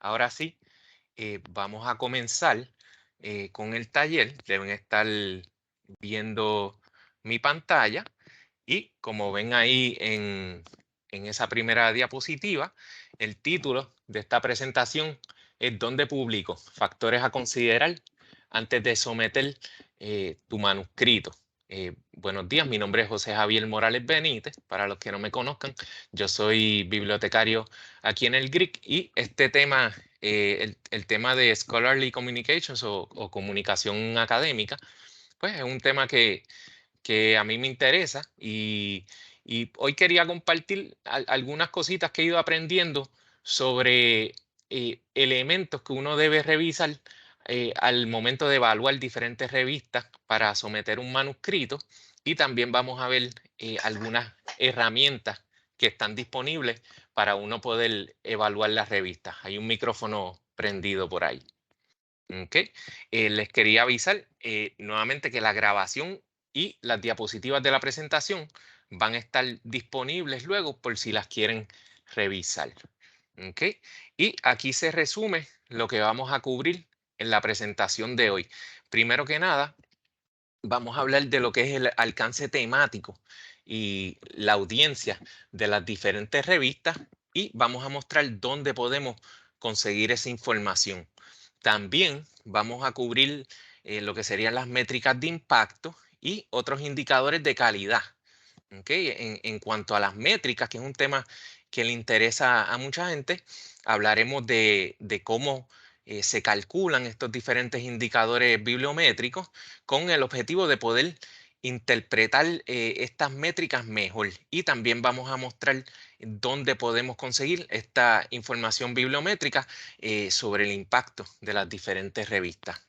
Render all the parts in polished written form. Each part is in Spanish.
ahora sí, vamos a comenzar con el taller. Deben estar viendo mi pantalla y como ven ahí en esa primera diapositiva, el título de esta presentación es ¿Dónde publico? Factores a considerar antes de someter tu manuscrito. Buenos días, mi nombre es José Javier Morales Benítez. Para los que no me conozcan, yo soy bibliotecario aquí en el GRIC y este tema, el tema de Scholarly Communications o comunicación académica, pues es un tema que a mí me interesa y hoy quería compartir algunas cositas que he ido aprendiendo sobre elementos que uno debe revisar al momento de evaluar diferentes revistas para someter un manuscrito y también vamos a ver algunas herramientas que están disponibles para uno poder evaluar las revistas. Hay un micrófono prendido por ahí. ¿Ok? Les quería avisar nuevamente que la grabación y las diapositivas de la presentación van a estar disponibles luego por si las quieren revisar. ¿Ok? Y aquí se resume lo que vamos a cubrir en la presentación de hoy. Primero que nada, vamos a hablar de lo que es el alcance temático y la audiencia de las diferentes revistas y vamos a mostrar dónde podemos conseguir esa información. También vamos a cubrir lo que serían las métricas de impacto y otros indicadores de calidad. ¿Ok? En cuanto a las métricas, que es un tema que le interesa a mucha gente, hablaremos de cómo se calculan estos diferentes indicadores bibliométricos con el objetivo de poder interpretar estas métricas mejor. Y también vamos a mostrar dónde podemos conseguir esta información bibliométrica sobre el impacto de las diferentes revistas.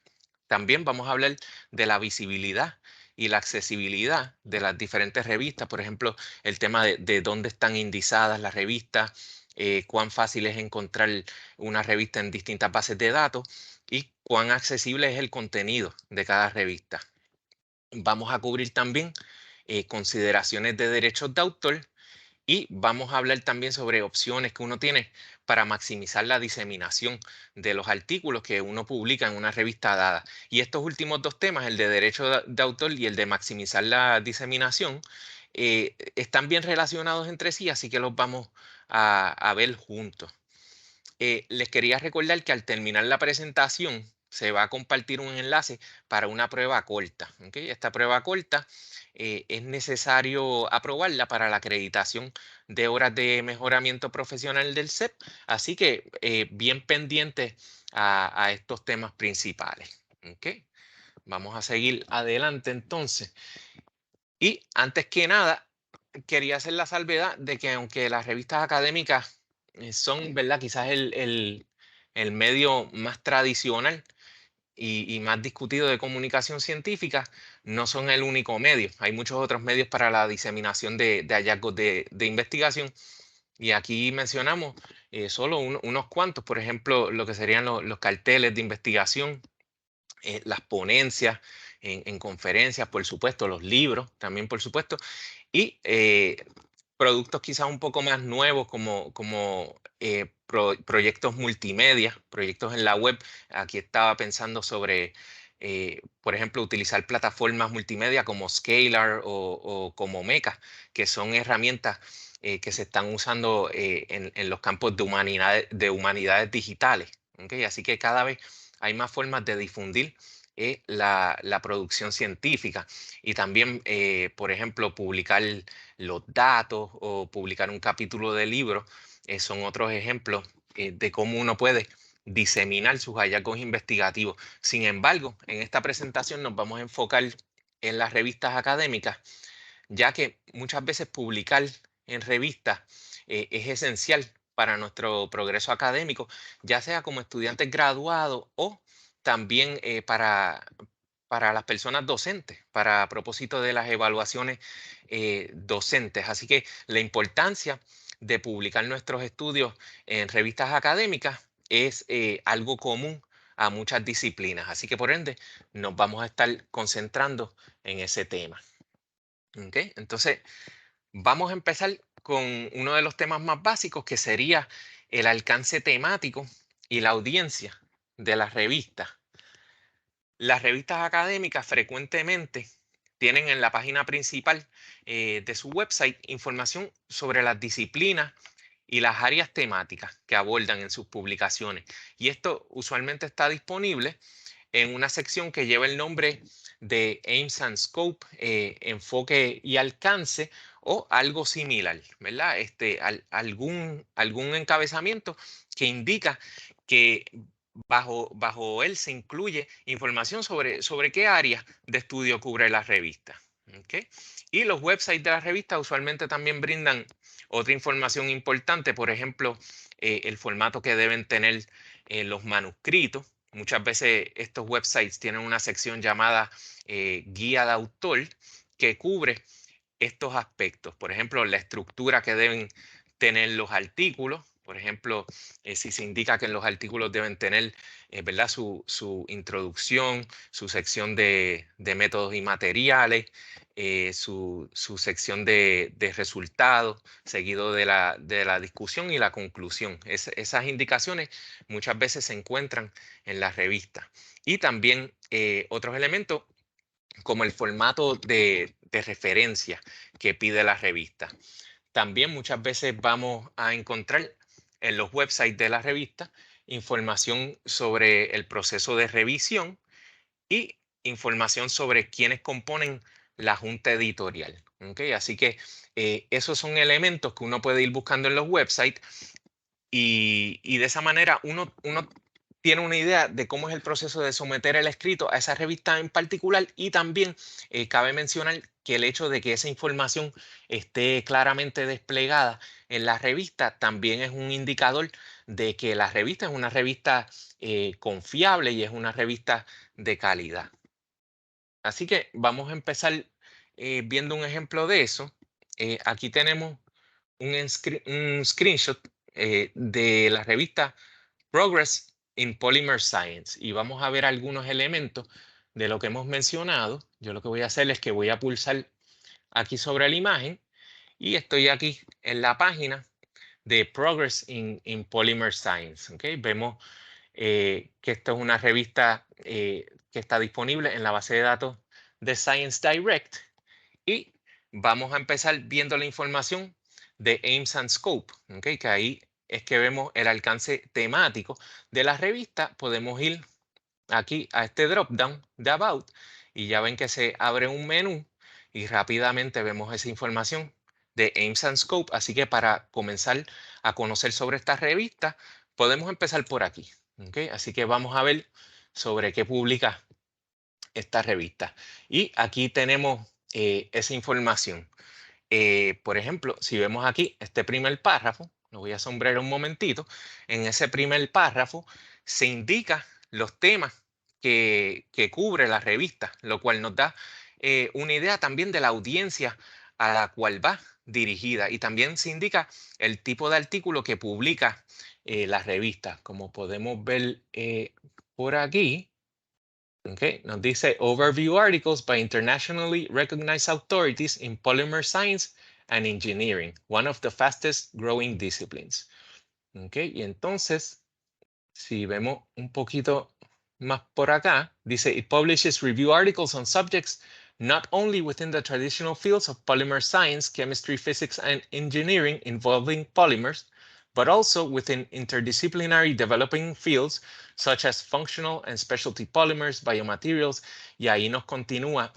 También vamos a hablar de la visibilidad y la accesibilidad de las diferentes revistas, por ejemplo, el tema de dónde están indizadas las revistas, cuán fácil es encontrar una revista en distintas bases de datos y cuán accesible es el contenido de cada revista. Vamos a cubrir también consideraciones de derechos de autor y vamos a hablar también sobre opciones que uno tiene para maximizar la diseminación de los artículos que uno publica en una revista dada. Y estos últimos dos temas, el de derecho de autor y el de maximizar la diseminación, están bien relacionados entre sí, así que los vamos a ver juntos. Les quería recordar que al terminar la presentación se va a compartir un enlace para una prueba corta. ¿Ok? Esta prueba corta es necesario aprobarla para la acreditación de horas de mejoramiento profesional del CEP, así que bien pendiente a estos temas principales. ¿Ok? Vamos a seguir adelante entonces. Y antes que nada, quería hacer la salvedad de que aunque las revistas académicas son, ¿verdad? Quizás el medio más tradicional y más discutido de comunicación científica, no son el único medio. Hay muchos otros medios para la diseminación de hallazgos de investigación. Y aquí mencionamos solo unos cuantos, por ejemplo, lo que serían los carteles de investigación, las ponencias en conferencias, por supuesto, los libros también, por supuesto, y productos quizás un poco más nuevos como proyectos multimedia, proyectos en la web. Aquí estaba pensando sobre, por ejemplo, utilizar plataformas multimedia como Scalar o como Meca, que son herramientas que se están usando en los campos de humanidades digitales. ¿Ok? Así que cada vez hay más formas de difundir la producción científica y también, por ejemplo, publicar los datos o publicar un capítulo de libro son otros ejemplos de cómo uno puede diseminar sus hallazgos investigativos. Sin embargo, en esta presentación nos vamos a enfocar en las revistas académicas, ya que muchas veces publicar en revistas es esencial para nuestro progreso académico, ya sea como estudiantes graduados o también para las personas docentes, para propósito de las evaluaciones docentes. Así que la importancia de publicar nuestros estudios en revistas académicas es algo común a muchas disciplinas. Así que por ende nos vamos a estar concentrando en ese tema. ¿Ok? Entonces, vamos a empezar con uno de los temas más básicos que sería el alcance temático y la audiencia de las revistas. Las revistas académicas frecuentemente tienen en la página principal de su website información sobre las disciplinas y las áreas temáticas que abordan en sus publicaciones. Y esto usualmente está disponible en una sección que lleva el nombre de Aims and Scope, enfoque y alcance o algo similar, ¿verdad? Algún encabezamiento que indica que bajo él se incluye información sobre qué área de estudio cubre la revista. ¿Ok? Y los websites de la revista usualmente también brindan otra información importante, por ejemplo, el formato que deben tener los manuscritos. Muchas veces estos websites tienen una sección llamada guía de autor que cubre estos aspectos. Por ejemplo, la estructura que deben tener los artículos. Por ejemplo, si se indica que en los artículos deben tener ¿verdad? Su introducción, su sección de métodos y materiales, su sección de resultados, seguido de la discusión y la conclusión. Esas indicaciones muchas veces se encuentran en la revista. Y también otros elementos como el formato de referencia que pide la revista. También muchas veces vamos a encontrar en los websites de la revista información sobre el proceso de revisión y información sobre quiénes componen la junta editorial. ¿Okay? Así que esos son elementos que uno puede ir buscando en los websites y de esa manera uno tiene una idea de cómo es el proceso de someter el escrito a esa revista en particular y también cabe mencionar que el hecho de que esa información esté claramente desplegada en la revista también es un indicador de que la revista es una revista confiable y es una revista de calidad. Así que vamos a empezar viendo un ejemplo de eso. Aquí tenemos un screenshot de la revista Progress in Polymer Science y vamos a ver algunos elementos de lo que hemos mencionado. Yo lo que voy a hacer es que voy a pulsar aquí sobre la imagen y estoy aquí en la página de Progress in Polymer Science. ¿Okay? Vemos que esto es una revista que está disponible en la base de datos de Science Direct y vamos a empezar viendo la información de Aims and Scope, ¿okay? Que ahí es que vemos el alcance temático de la revista. Podemos ir aquí a este drop down de About y ya ven que se abre un menú y rápidamente vemos esa información de Aims and Scope. Así que para comenzar a conocer sobre esta revista, podemos empezar por aquí. ¿Okay? Así que vamos a ver sobre qué publica esta revista. Y aquí tenemos esa información. Por ejemplo, si vemos aquí este primer párrafo, lo voy a sombrear un momentito, en ese primer párrafo se indica los temas que cubre la revista, lo cual nos da una idea también de la audiencia a la cual va dirigida y también se indica el tipo de artículo que publica la revista, como podemos ver por aquí. Okay, nos dice Overview Articles by Internationally Recognized Authorities in Polymer Science and Engineering, one of the fastest growing disciplines. Okay, y entonces, si vemos un poquito más por acá, dice It publishes review articles on subjects not only within the traditional fields of polymer science, chemistry, physics, and engineering involving polymers, but also within interdisciplinary developing fields such as functional and specialty polymers, biomaterials, y ahí nos continúa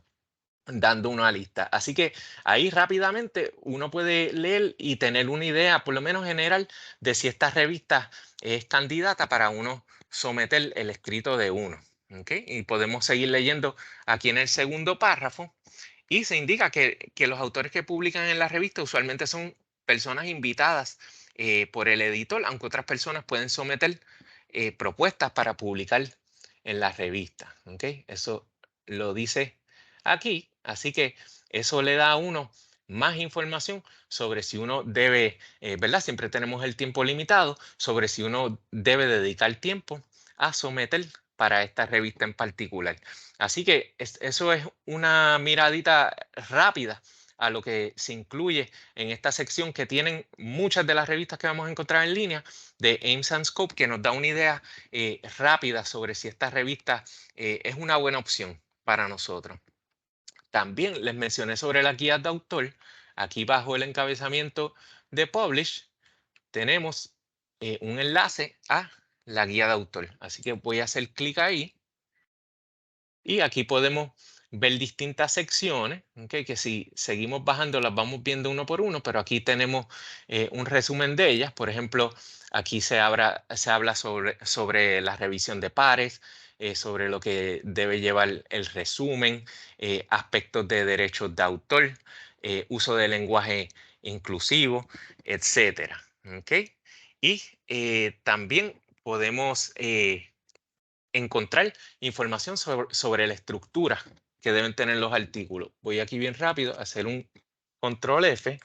dando una lista. Así que ahí rápidamente uno puede leer y tener una idea, por lo menos general, de si esta revista es candidata para uno someter el escrito de uno. ¿Okay? Y podemos seguir leyendo aquí en el segundo párrafo y se indica que los autores que publican en la revista usualmente son personas invitadas por el editor, aunque otras personas pueden someter propuestas para publicar en la revista. ¿Okay? Eso lo dice aquí, así que eso le da a uno más información sobre si uno debe, ¿verdad? Siempre tenemos el tiempo limitado, sobre si uno debe dedicar tiempo a someter para esta revista en particular. Así que eso es una miradita rápida a lo que se incluye en esta sección, que tienen muchas de las revistas que vamos a encontrar en línea de Ames and Scope, que nos da una idea rápida sobre si esta revista es una buena opción para nosotros. También les mencioné sobre las guías de autor. Aquí bajo el encabezamiento de Publish tenemos un enlace a la guía de autor. Así que voy a hacer clic ahí y aquí podemos ver distintas secciones, ¿ok? Que si seguimos bajando las vamos viendo uno por uno, pero aquí tenemos un resumen de ellas. Por ejemplo, aquí se habla sobre la revisión de pares, sobre lo que debe llevar el resumen, aspectos de derechos de autor, uso de lenguaje inclusivo, etcétera. ¿Ok? Y también podemos encontrar información sobre la estructura que deben tener los artículos. Voy aquí bien rápido a hacer un control F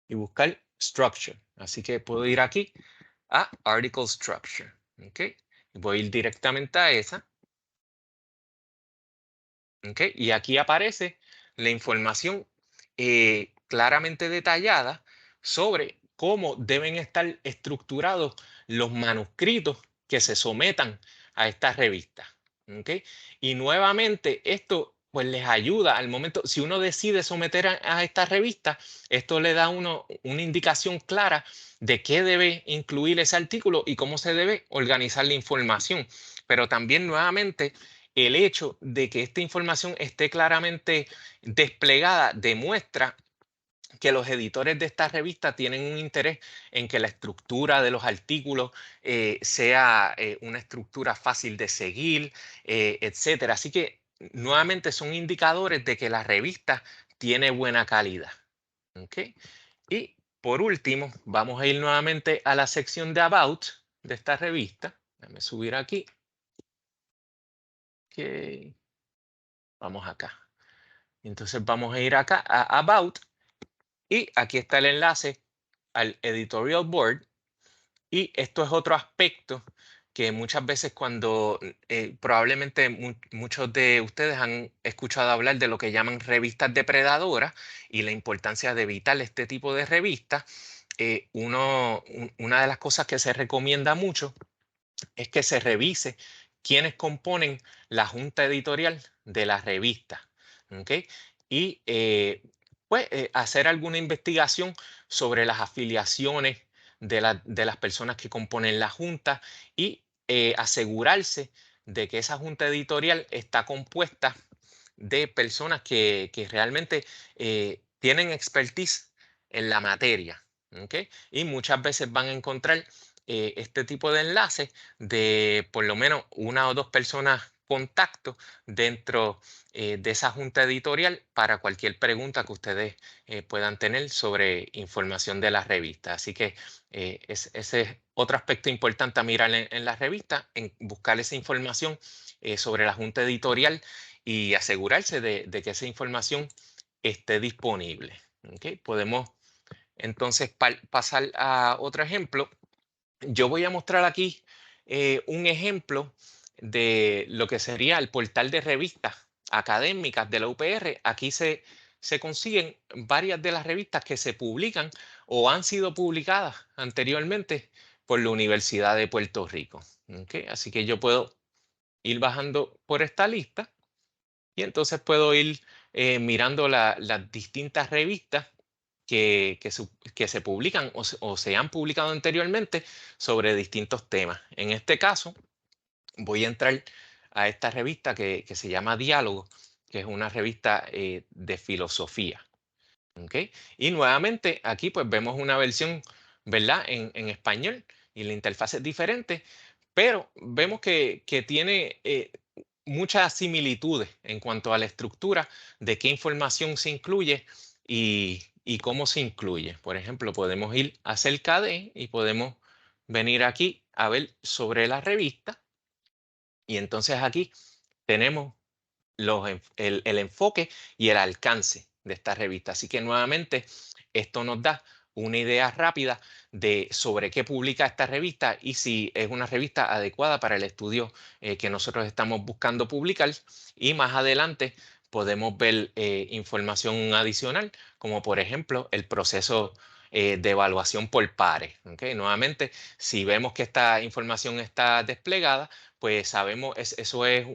y buscar structure. Así que puedo ir aquí a article structure. ¿Ok? Y voy a ir directamente a esa. ¿Ok? Y aquí aparece la información claramente detallada sobre cómo deben estar estructurados los manuscritos que se sometan a esta revista. ¿Ok? Y nuevamente esto pues les ayuda al momento, si uno decide someter a esta revista, esto le da a uno una indicación clara de qué debe incluir ese artículo y cómo se debe organizar la información. Pero también nuevamente el hecho de que esta información esté claramente desplegada demuestra que los editores de esta revista tienen un interés en que la estructura de los artículos sea una estructura fácil de seguir, etcétera. Así que nuevamente son indicadores de que la revista tiene buena calidad. ¿Ok? Y por último, vamos a ir nuevamente a la sección de About de esta revista. Déjame subir aquí. Ok. Vamos acá. Entonces vamos a ir acá a About y aquí está el enlace al Editorial Board. Y esto es otro aspecto que muchas veces cuando probablemente muchos de ustedes han escuchado hablar de lo que llaman revistas depredadoras y la importancia de evitar este tipo de revistas. Una de las cosas que se recomienda mucho es que se revise quiénes componen la junta editorial de la revista. ¿Ok? Y pues hacer alguna investigación sobre las afiliaciones de las personas que componen la junta y asegurarse de que esa junta editorial está compuesta de personas que realmente tienen expertise en la materia. ¿Ok? Y muchas veces van a encontrar este tipo de enlaces de por lo menos una o dos personas contacto dentro de esa junta editorial para cualquier pregunta que ustedes puedan tener sobre información de la revista. Así que ese es otro aspecto importante a mirar en la revista, en buscar esa información sobre la junta editorial y asegurarse de que esa información esté disponible. ¿Ok? Podemos entonces pasar a otro ejemplo. Yo voy a mostrar aquí un ejemplo de lo que sería el portal de revistas académicas de la UPR. Aquí se consiguen varias de las revistas que se publican o han sido publicadas anteriormente por la Universidad de Puerto Rico. ¿Ok? Así que yo puedo ir bajando por esta lista y entonces puedo ir mirando las distintas revistas que se publican o se han publicado anteriormente sobre distintos temas. En este caso, voy a entrar a esta revista que se llama Diálogo, que es una revista de filosofía. ¿Ok? Y nuevamente aquí pues vemos una versión, ¿verdad? En español y la interfaz es diferente, pero vemos que tiene muchas similitudes en cuanto a la estructura de qué información se incluye y cómo se incluye. Por ejemplo, podemos ir acerca de y podemos venir aquí a ver sobre la revista y entonces aquí tenemos el enfoque y el alcance de esta revista. Así que nuevamente esto nos da una idea rápida de sobre qué publica esta revista y si es una revista adecuada para el estudio que nosotros estamos buscando publicar. Y más adelante podemos ver información adicional, como por ejemplo el proceso de evaluación por pares. ¿Okay? Nuevamente, si vemos que esta información está desplegada, pues sabemos, eso es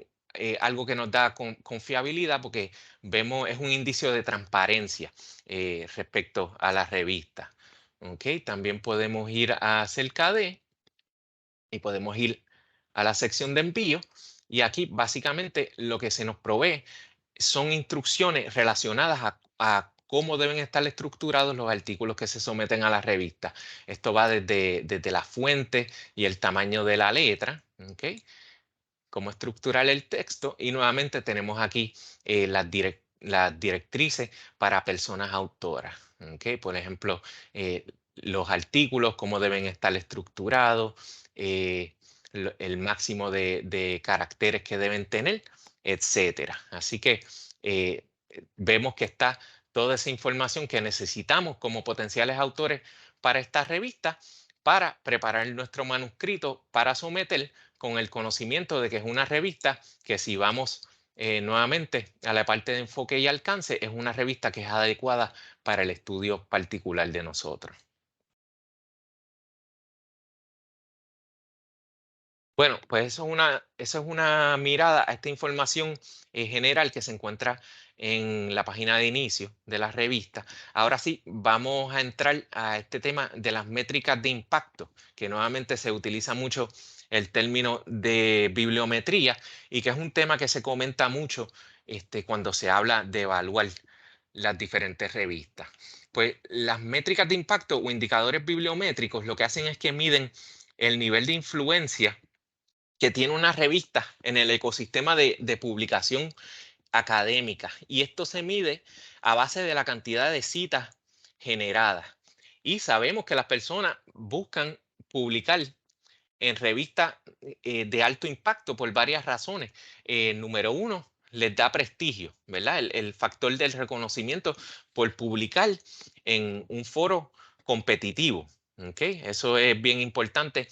algo que nos da confiabilidad porque vemos, es un indicio de transparencia respecto a la revista. ¿Okay? También podemos ir a acerca de y podemos ir a la sección de envío y aquí básicamente lo que se nos provee son instrucciones relacionadas a cómo deben estar estructurados los artículos que se someten a la revista. Esto va desde la fuente y el tamaño de la letra, ¿ok? Cómo estructurar el texto y nuevamente tenemos aquí las directrices para personas autoras. ¿Ok? Por ejemplo, los artículos, cómo deben estar estructurados, el máximo de caracteres que deben tener, etcétera. Así que vemos que está toda esa información que necesitamos como potenciales autores para esta revista para preparar nuestro manuscrito para someter con el conocimiento de que es una revista que si vamos nuevamente a la parte de enfoque y alcance, es una revista que es adecuada para el estudio particular de nosotros. Bueno, pues eso es una mirada a esta información general que se encuentra en la página de inicio de la revista. Ahora sí, vamos a entrar a este tema de las métricas de impacto, que nuevamente se utiliza mucho el término de bibliometría y que es un tema que se comenta mucho cuando se habla de evaluar las diferentes revistas. Pues las métricas de impacto o indicadores bibliométricos lo que hacen es que miden el nivel de influencia que tiene una revista en el ecosistema de publicación académica. Y esto se mide a base de la cantidad de citas generadas. Y sabemos que las personas buscan publicar en revistas de alto impacto por varias razones. Número uno, les da prestigio, ¿verdad? El factor del reconocimiento por publicar en un foro competitivo. ¿Ok? Eso es bien importante,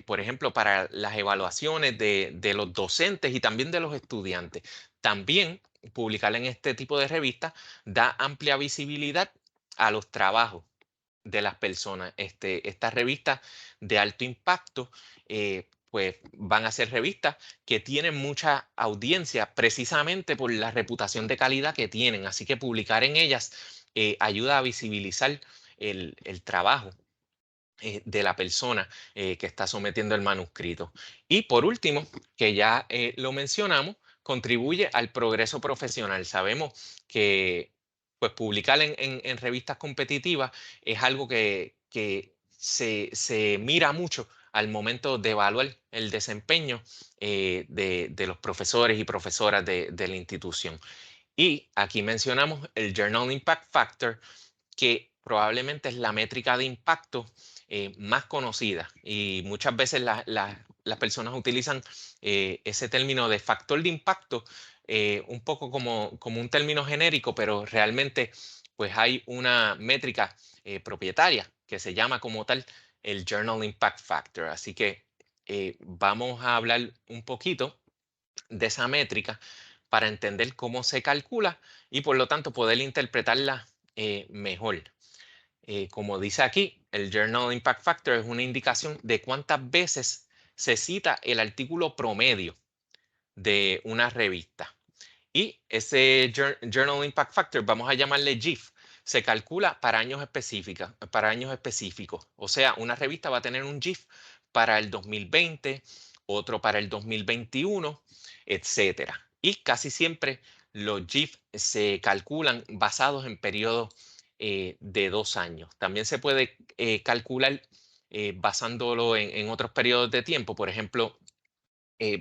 por ejemplo, para las evaluaciones de los docentes y también de los estudiantes. También publicar en este tipo de revistas da amplia visibilidad a los trabajos de las personas. Estas revistas de alto impacto, pues van a ser revistas que tienen mucha audiencia precisamente por la reputación de calidad que tienen. Así que publicar en ellas ayuda a visibilizar el trabajo de la persona que está sometiendo el manuscrito. Y por último, que ya lo mencionamos, contribuye al progreso profesional. Sabemos que pues, publicar en revistas competitivas es algo que se mira mucho al momento de evaluar el desempeño de los profesores y profesoras de la institución. Y aquí mencionamos el Journal Impact Factor, que probablemente es la métrica de impacto más conocida y muchas veces las personas utilizan ese término de factor de impacto un poco como un término genérico, pero realmente pues hay una métrica propietaria que se llama como tal el Journal Impact Factor. Así que vamos a hablar un poquito de esa métrica para entender cómo se calcula y por lo tanto poder interpretarla mejor. Como dice aquí, el Journal Impact Factor es una indicación de cuántas veces se cita el artículo promedio de una revista. Y ese Journal Impact Factor, vamos a llamarle GIF, se calcula para años específicos. O sea, una revista va a tener un GIF para el 2020, otro para el 2021, etcétera. Y casi siempre los GIF se calculan basados en periodos de 2 años. También se puede calcular basándolo en otros periodos de tiempo. Por ejemplo,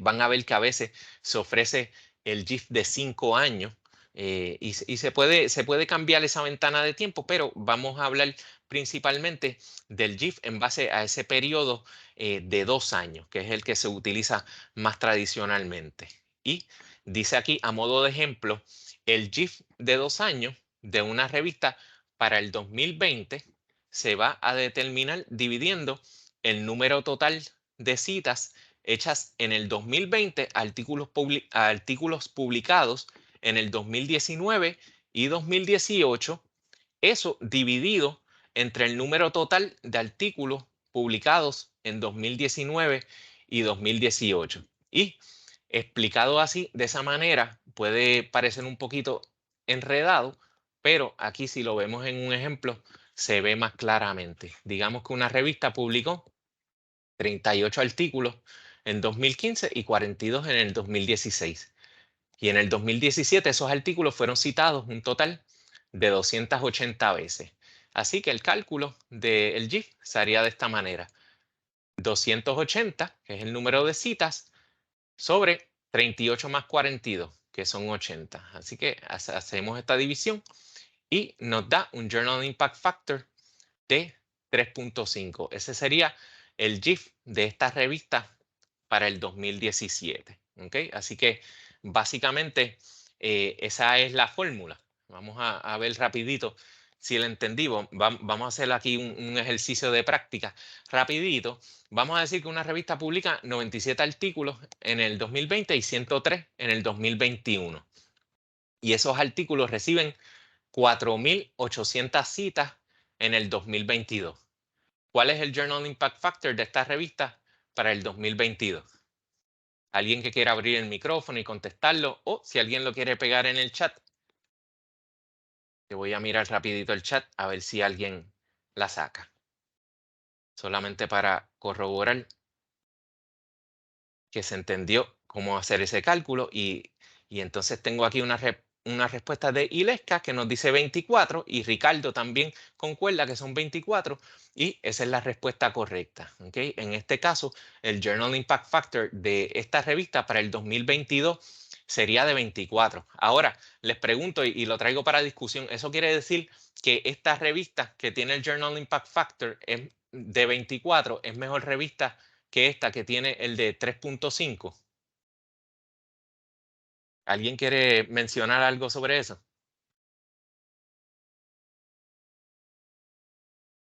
van a ver que a veces se ofrece el GIF de 5 años y se puede cambiar esa ventana de tiempo, pero vamos a hablar principalmente del GIF en base a ese periodo de 2 años, que es el que se utiliza más tradicionalmente. Y dice aquí, a modo de ejemplo, el GIF de 2 años de una revista para el 2020 se va a determinar dividiendo el número total de citas hechas en el 2020, artículos publicados en el 2019 y 2018, eso dividido entre el número total de artículos publicados en 2019 y 2018. Y explicado así, de esa manera, puede parecer un poquito enredado, pero aquí si lo vemos en un ejemplo, se ve más claramente. Digamos que una revista publicó 38 artículos en 2015 y 42 en el 2016. Y en el 2017 esos artículos fueron citados un total de 280 veces. Así que el cálculo del GIF sería de esta manera. 280, que es el número de citas, sobre 38 más 42, que son 80. Así que hacemos esta división y nos da un Journal Impact Factor de 3.5. Ese sería el GIF de esta revista para el 2017. ¿Okay? Así que básicamente esa es la fórmula. Vamos a ver rapidito si la entendimos. Vamos a hacer aquí un ejercicio de práctica rapidito. Vamos a decir que una revista publica 97 artículos en el 2020 y 103 en el 2021. Y esos artículos reciben 4.800 citas en el 2022. ¿Cuál es el Journal Impact Factor de esta revista para el 2022? Alguien que quiera abrir el micrófono y contestarlo, o si alguien lo quiere pegar en el chat. Te voy a mirar rapidito el chat a ver si alguien la saca. Solamente para corroborar que se entendió cómo hacer ese cálculo y entonces tengo aquí una respuesta de Ilesca que nos dice 24 y Ricardo también concuerda que son 24 y esa es la respuesta correcta. ¿Okay? En este caso, el Journal Impact Factor de esta revista para el 2022 sería de 24. Ahora, les pregunto y lo traigo para discusión, ¿eso quiere decir que esta revista que tiene el Journal Impact Factor de 24 es mejor revista que esta que tiene el de 3.5? ¿Alguien quiere mencionar algo sobre eso?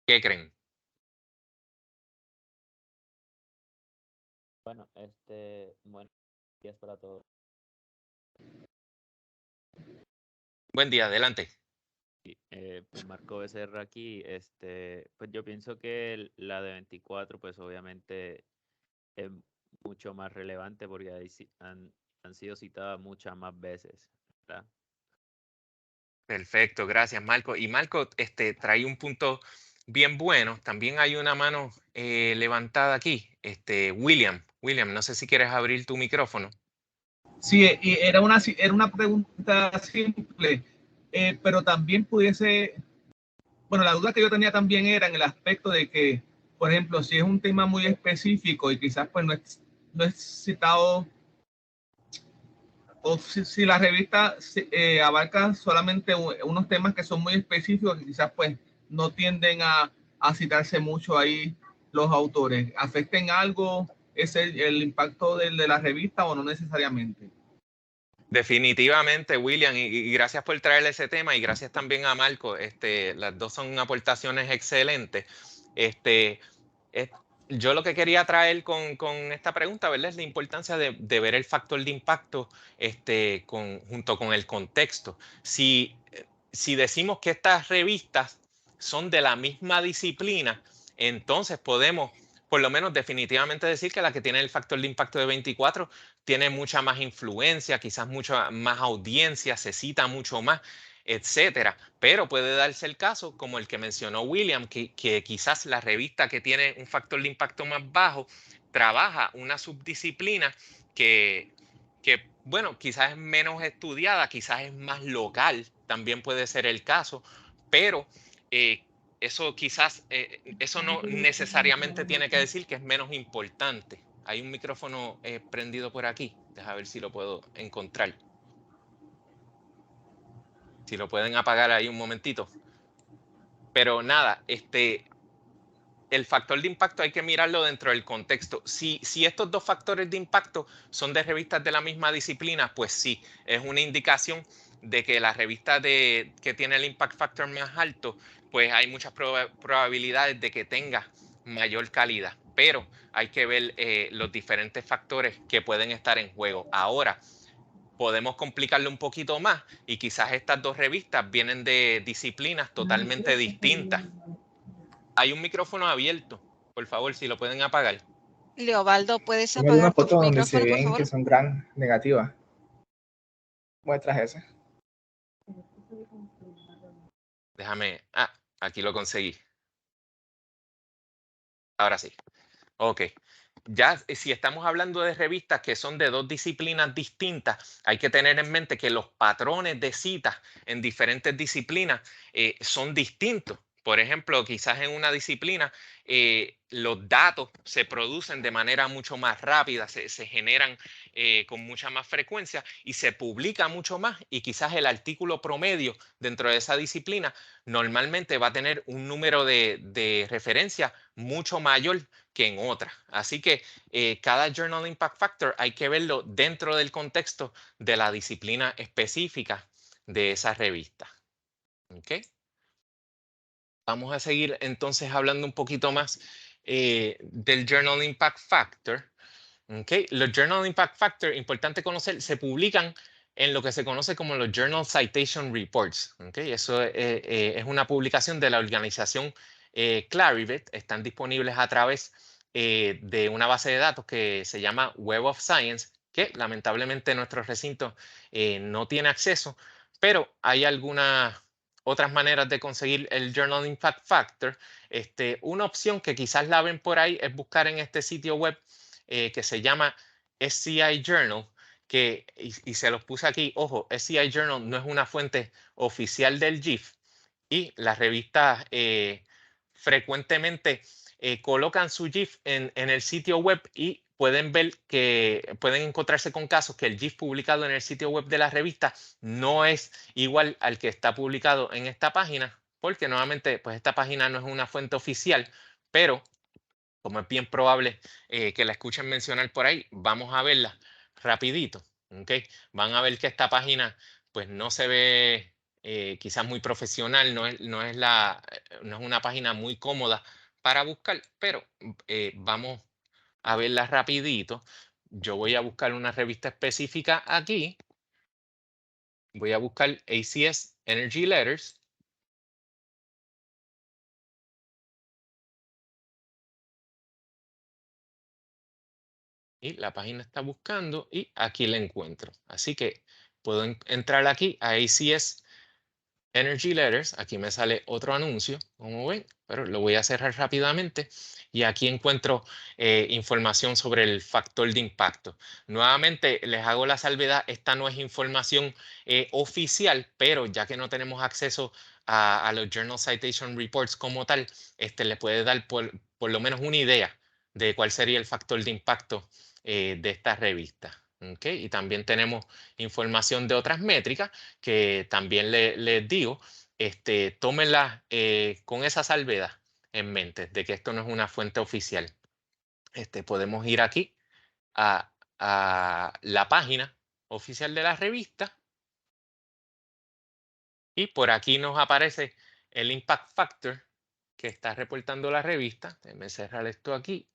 ¿Qué creen? Bueno, buenos días para todos. Buen día, adelante. Pues Marco Becerra aquí, pues yo pienso que la de 24, pues obviamente es mucho más relevante porque ahí han sido citadas muchas más veces, ¿verdad? Perfecto, gracias Marco. Y Marco trae un punto bien bueno. También hay una mano levantada aquí. William, no sé si quieres abrir tu micrófono. Sí, y era una pregunta simple, pero también pudiese, bueno, la duda que yo tenía también era en el aspecto de que, por ejemplo, si es un tema muy específico y quizás pues no es citado, o si la revista abarca solamente unos temas que son muy específicos, que quizás pues no tienden a citarse mucho ahí los autores, ¿afecten algo el impacto de la revista o no necesariamente? Definitivamente, William, y gracias por traer ese tema y gracias también a Marco. Las dos son aportaciones excelentes. Este, es- yo lo que quería traer con esta pregunta, ¿verdad? Es la importancia de ver el factor de impacto junto con el contexto. Si decimos que estas revistas son de la misma disciplina, entonces podemos por lo menos definitivamente decir que la que tiene el factor de impacto de 24 tiene mucha más influencia, quizás mucha más audiencia, se cita mucho más, etcétera. Pero puede darse el caso, como el que mencionó William, que quizás la revista que tiene un factor de impacto más bajo trabaja una subdisciplina bueno, quizás es menos estudiada, quizás es más local, también puede ser el caso, pero eso quizás, eso no necesariamente tiene que decir que es menos importante. Hay un micrófono prendido por aquí. Deja ver si lo puedo encontrar. Si lo pueden apagar ahí un momentito. Pero nada, el factor de impacto hay que mirarlo dentro del contexto. Si estos dos factores de impacto son de revistas de la misma disciplina, pues sí, es una indicación de que la revista que tiene el impact factor más alto, pues hay muchas probabilidades de que tenga mayor calidad. Pero hay que ver los diferentes factores que pueden estar en juego. Ahora, podemos complicarlo un poquito más y quizás estas dos revistas vienen de disciplinas totalmente distintas. Hay un micrófono abierto, por favor, si lo pueden apagar. Leobaldo, ¿puedes Tengo una apagar tu foto donde se micrófono, por ven favor? que son gran negativas. Muestras ese. Déjame. Ah, aquí lo conseguí. Ahora sí. Ok. Ya si estamos hablando de revistas que son de dos disciplinas distintas, hay que tener en mente que los patrones de citas en diferentes disciplinas son distintos. Por ejemplo, quizás en una disciplina los datos se producen de manera mucho más rápida, se generan con mucha más frecuencia y se publica mucho más, y quizás el artículo promedio dentro de esa disciplina normalmente va a tener un número de referencia mucho mayor que en otra. Así que cada Journal Impact Factor hay que verlo dentro del contexto de la disciplina específica de esa revista. ¿Okay? Vamos a seguir entonces hablando un poquito más del Journal Impact Factor. ¿Okay? Los Journal Impact Factor, importante conocer, se publican en lo que se conoce como los Journal Citation Reports. ¿Okay? Eso es una publicación de la organización Clarivate. Están disponibles a través de una base de datos que se llama Web of Science, que lamentablemente nuestro recinto no tiene acceso, pero hay algunas otras maneras de conseguir el Journal Impact Factor. Una opción que quizás la ven por ahí es buscar en este sitio web que se llama SCI Journal, y se los puse aquí. Ojo, SCI Journal no es una fuente oficial del JIF, y las revistas frecuentemente colocan su GIF en el sitio web, y pueden ver que pueden encontrarse con casos que el GIF publicado en el sitio web de la revista no es igual al que está publicado en esta página, porque nuevamente pues esta página no es una fuente oficial, pero como es bien probable que la escuchen mencionar por ahí, vamos a verla rapidito. ¿Okay? Van a ver que esta página pues no se ve quizás muy profesional, no es una página muy cómoda para buscar, pero vamos a verla rapidito. Yo voy a buscar una revista específica aquí. Voy a buscar ACS Energy Letters. Y la página está buscando y aquí la encuentro. Así que puedo entrar aquí a ACS Energy Letters. Aquí me sale otro anuncio, como ven, pero lo voy a cerrar rápidamente. Y aquí encuentro información sobre el factor de impacto. Nuevamente les hago la salvedad, esta no es información oficial, pero ya que no tenemos acceso a los Journal Citation Reports como tal, le puede dar por lo menos una idea de cuál sería el factor de impacto de esta revista. ¿Okay? Y también tenemos información de otras métricas que también les digo, tómenla con esa salvedad en mente de que esto no es una fuente oficial. Podemos ir aquí a la página oficial de la revista, y por aquí nos aparece el Impact Factor que está reportando la revista. Déjenme cerrar esto aquí,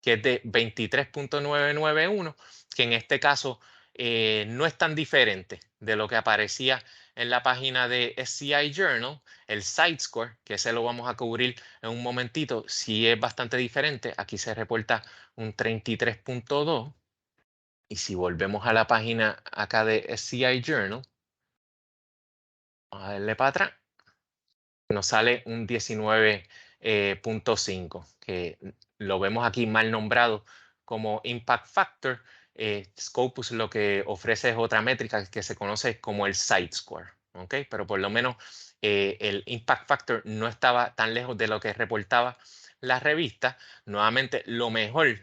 que es de 23.991, que en este caso no es tan diferente de lo que aparecía en la página de SCI Journal. El Site-Score, que ese lo vamos a cubrir en un momentito, sí es bastante diferente. Aquí se reporta un 33.2. Y si volvemos a la página acá de SCI Journal, vamos a darle para atrás, nos sale un 19.5, que lo vemos aquí mal nombrado como Impact Factor. Scopus lo que ofrece es otra métrica que se conoce como el Site-Score. ¿Okay? Pero por lo menos el Impact Factor no estaba tan lejos de lo que reportaba la revista. Nuevamente, lo mejor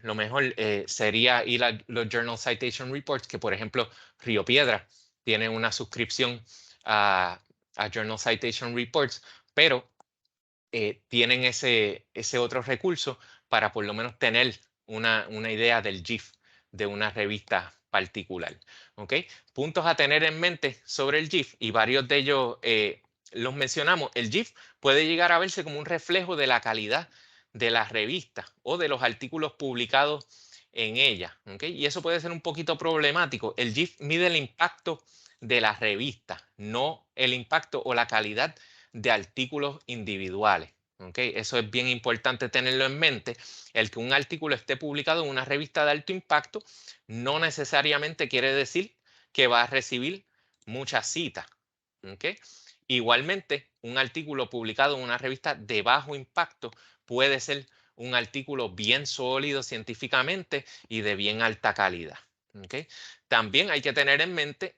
sería ir a los Journal Citation Reports, que por ejemplo Río Piedra tiene una suscripción a Journal Citation Reports, pero tienen ese otro recurso para por lo menos tener una idea del GIF de una revista particular. ¿Okay? Puntos a tener en mente sobre el GIF, y varios de ellos los mencionamos. El GIF puede llegar a verse como un reflejo de la calidad de la revista o de los artículos publicados en ella, ¿ok? Y eso puede ser un poquito problemático. El GIF mide el impacto de la revista, no el impacto o la calidad de artículos individuales. ¿Okay? Eso es bien importante tenerlo en mente. El que un artículo esté publicado en una revista de alto impacto no necesariamente quiere decir que va a recibir muchas citas. ¿Okay? Igualmente, un artículo publicado en una revista de bajo impacto puede ser un artículo bien sólido científicamente y de bien alta calidad. ¿Okay? También hay que tener en mente,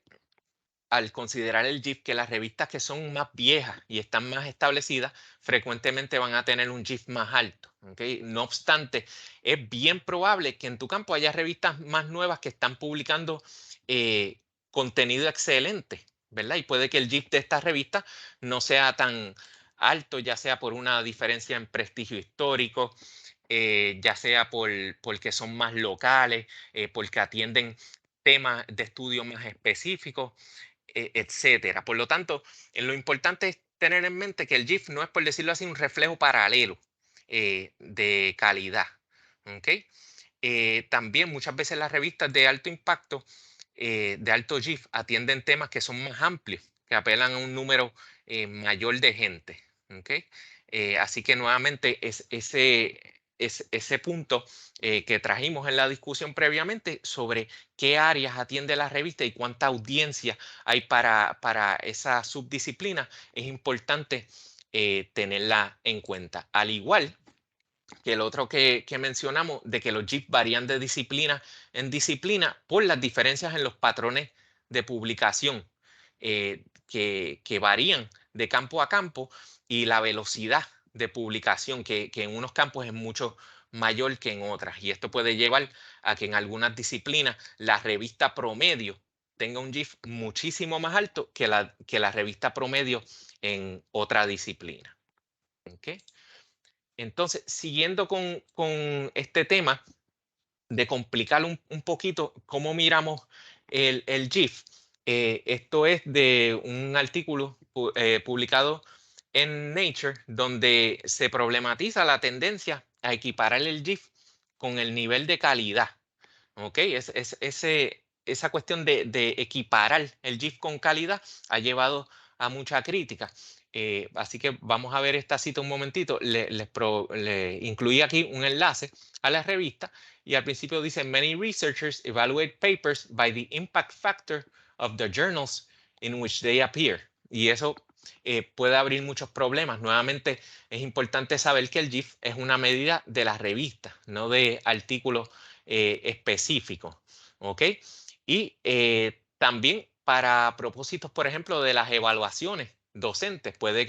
al considerar el GIF, que las revistas que son más viejas y están más establecidas frecuentemente van a tener un GIF más alto. ¿Okay? No obstante, es bien probable que en tu campo haya revistas más nuevas que están publicando contenido excelente, ¿verdad? Y puede que el GIF de estas revistas no sea tan alto, ya sea por una diferencia en prestigio histórico, ya sea porque son más locales, porque atienden temas de estudio más específicos, etcétera. Por lo tanto, lo importante es tener en mente que el GIF no es, por decirlo así, un reflejo paralelo de calidad. ¿Okay? También muchas veces las revistas de alto impacto, de alto GIF, atienden temas que son más amplios, que apelan a un número mayor de gente. ¿Okay? Así que nuevamente ese punto que trajimos en la discusión previamente sobre qué áreas atiende la revista y cuánta audiencia hay para esa subdisciplina, es importante tenerla en cuenta. Al igual que el otro que mencionamos, de que los GIF varían de disciplina en disciplina por las diferencias en los patrones de publicación que varían de campo a campo, y la velocidad de publicación que en unos campos es mucho mayor que en otras. Y esto puede llevar a que en algunas disciplinas la revista promedio tenga un GIF muchísimo más alto que la revista promedio en otra disciplina. ¿Okay? Entonces, siguiendo con este tema de complicar un poquito cómo miramos el GIF, esto es de un artículo publicado en Nature, donde se problematiza la tendencia a equiparar el GIF con el nivel de calidad. ¿Ok? Esa cuestión de equiparar el GIF con calidad ha llevado a mucha crítica. Así que vamos a ver esta cita un momentito. Le incluí aquí un enlace a la revista, y al principio dice: many researchers evaluate papers by the impact factor of the journals in which they appear. Y eso puede abrir muchos problemas. Nuevamente, es importante saber que el GIF es una medida de la revista, no de artículos específicos. ¿Ok? Y también para propósitos, por ejemplo, de las evaluaciones docentes, puede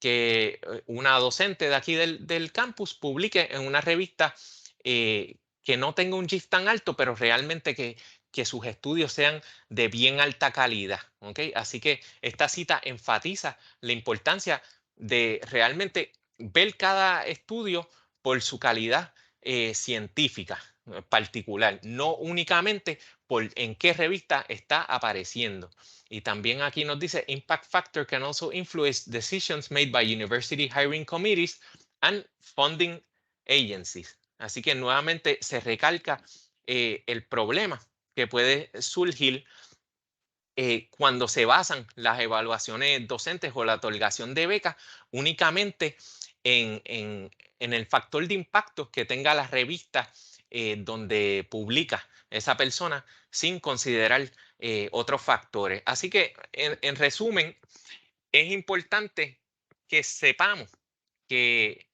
que una docente de aquí del campus publique en una revista que no tenga un GIF tan alto, pero realmente que sus estudios sean de bien alta calidad. ¿Okay? Así que esta cita enfatiza la importancia de realmente ver cada estudio por su calidad científica particular, no únicamente por en qué revista está apareciendo. Y también aquí nos dice: impact factor can also influence decisions made by university hiring committees and funding agencies. Así que nuevamente se recalca el problema que puede surgir cuando se basan las evaluaciones docentes o la otorgación de becas únicamente en el factor de impacto que tenga la revista donde publica esa persona, sin considerar otros factores. Así que, en resumen, es importante que sepamos que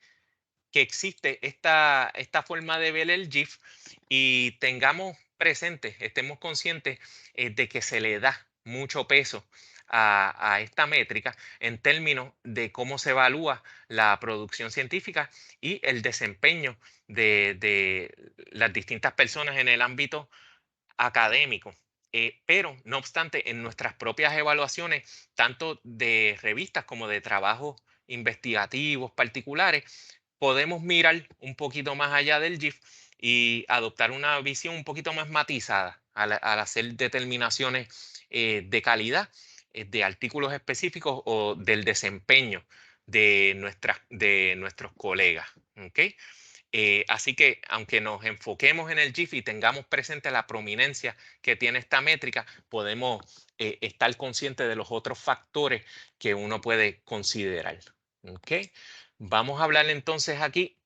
existe esta forma de ver el GIF, y tengamos presente, estemos conscientes de que se le da mucho peso a esta métrica en términos de cómo se evalúa la producción científica y el desempeño de las distintas personas en el ámbito académico. Pero, no obstante, en nuestras propias evaluaciones, tanto de revistas como de trabajos investigativos particulares, podemos mirar un poquito más allá del GIF y adoptar una visión un poquito más matizada al hacer determinaciones de calidad de artículos específicos o del desempeño de nuestros colegas. ¿Okay? Así que aunque nos enfoquemos en el GIF y tengamos presente la prominencia que tiene esta métrica, podemos estar conscientes de los otros factores que uno puede considerar. ¿Okay? Vamos a hablar entonces aquí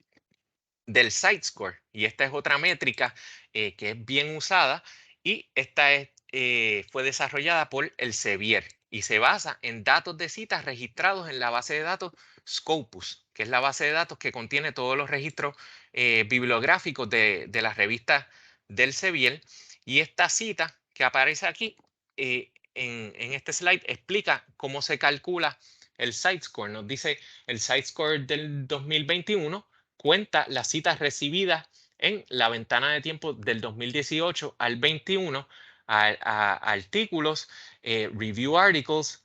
del Site-Score, y esta es otra métrica que es bien usada, y esta fue desarrollada por Elsevier y se basa en datos de citas registrados en la base de datos Scopus, que es la base de datos que contiene todos los registros bibliográficos de las revistas del Elsevier. Y esta cita que aparece aquí en este slide explica cómo se calcula el Site-Score. Nos dice el Site-Score del 2021 cuenta las citas recibidas en la ventana de tiempo del 2018 al 21 a artículos, review articles,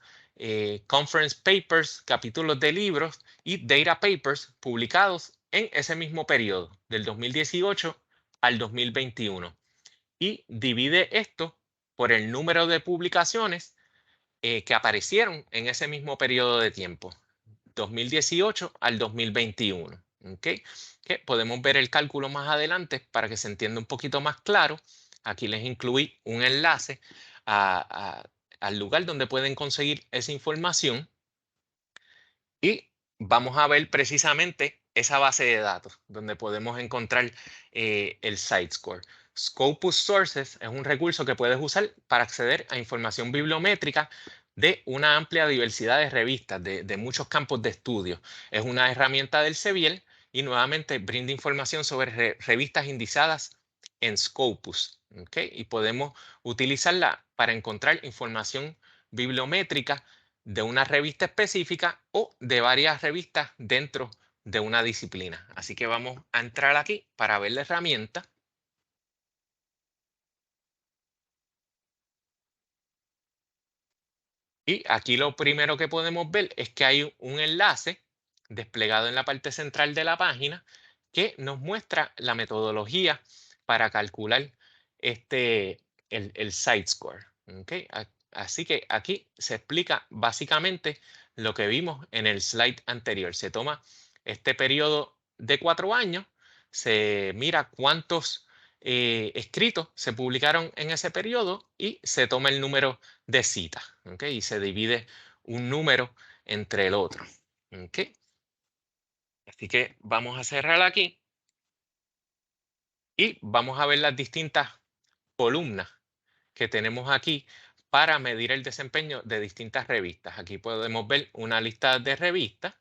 conference papers, capítulos de libros y data papers publicados en ese mismo periodo, del 2018 al 2021. Y divide esto por el número de publicaciones que aparecieron en ese mismo periodo de tiempo, 2018 al 2021. ¿Okay? Que podemos ver el cálculo más adelante para que se entienda un poquito más claro. Aquí les incluí un enlace al lugar donde pueden conseguir esa información y vamos a ver precisamente esa base de datos donde podemos encontrar el Site-Score. Scopus Sources es un recurso que puedes usar para acceder a información bibliométrica de una amplia diversidad de revistas, de muchos campos de estudio. Es una herramienta del Elsevier y nuevamente brinda información sobre revistas indizadas en Scopus. ¿Okay? Y podemos utilizarla para encontrar información bibliométrica de una revista específica o de varias revistas dentro de una disciplina. Así que vamos a entrar aquí para ver la herramienta. Y aquí lo primero que podemos ver es que hay un enlace desplegado en la parte central de la página que nos muestra la metodología para calcular el Site-Score. ¿Okay? Así que aquí se explica básicamente lo que vimos en el slide anterior. Se toma este periodo de 4 años, se mira cuántos escritos se publicaron en ese periodo y se toma el número de citas. ¿Okay? Y se divide un número entre el otro. ¿Okay? Así que vamos a cerrar aquí y vamos a ver las distintas columnas que tenemos aquí para medir el desempeño de distintas revistas. Aquí podemos ver una lista de revistas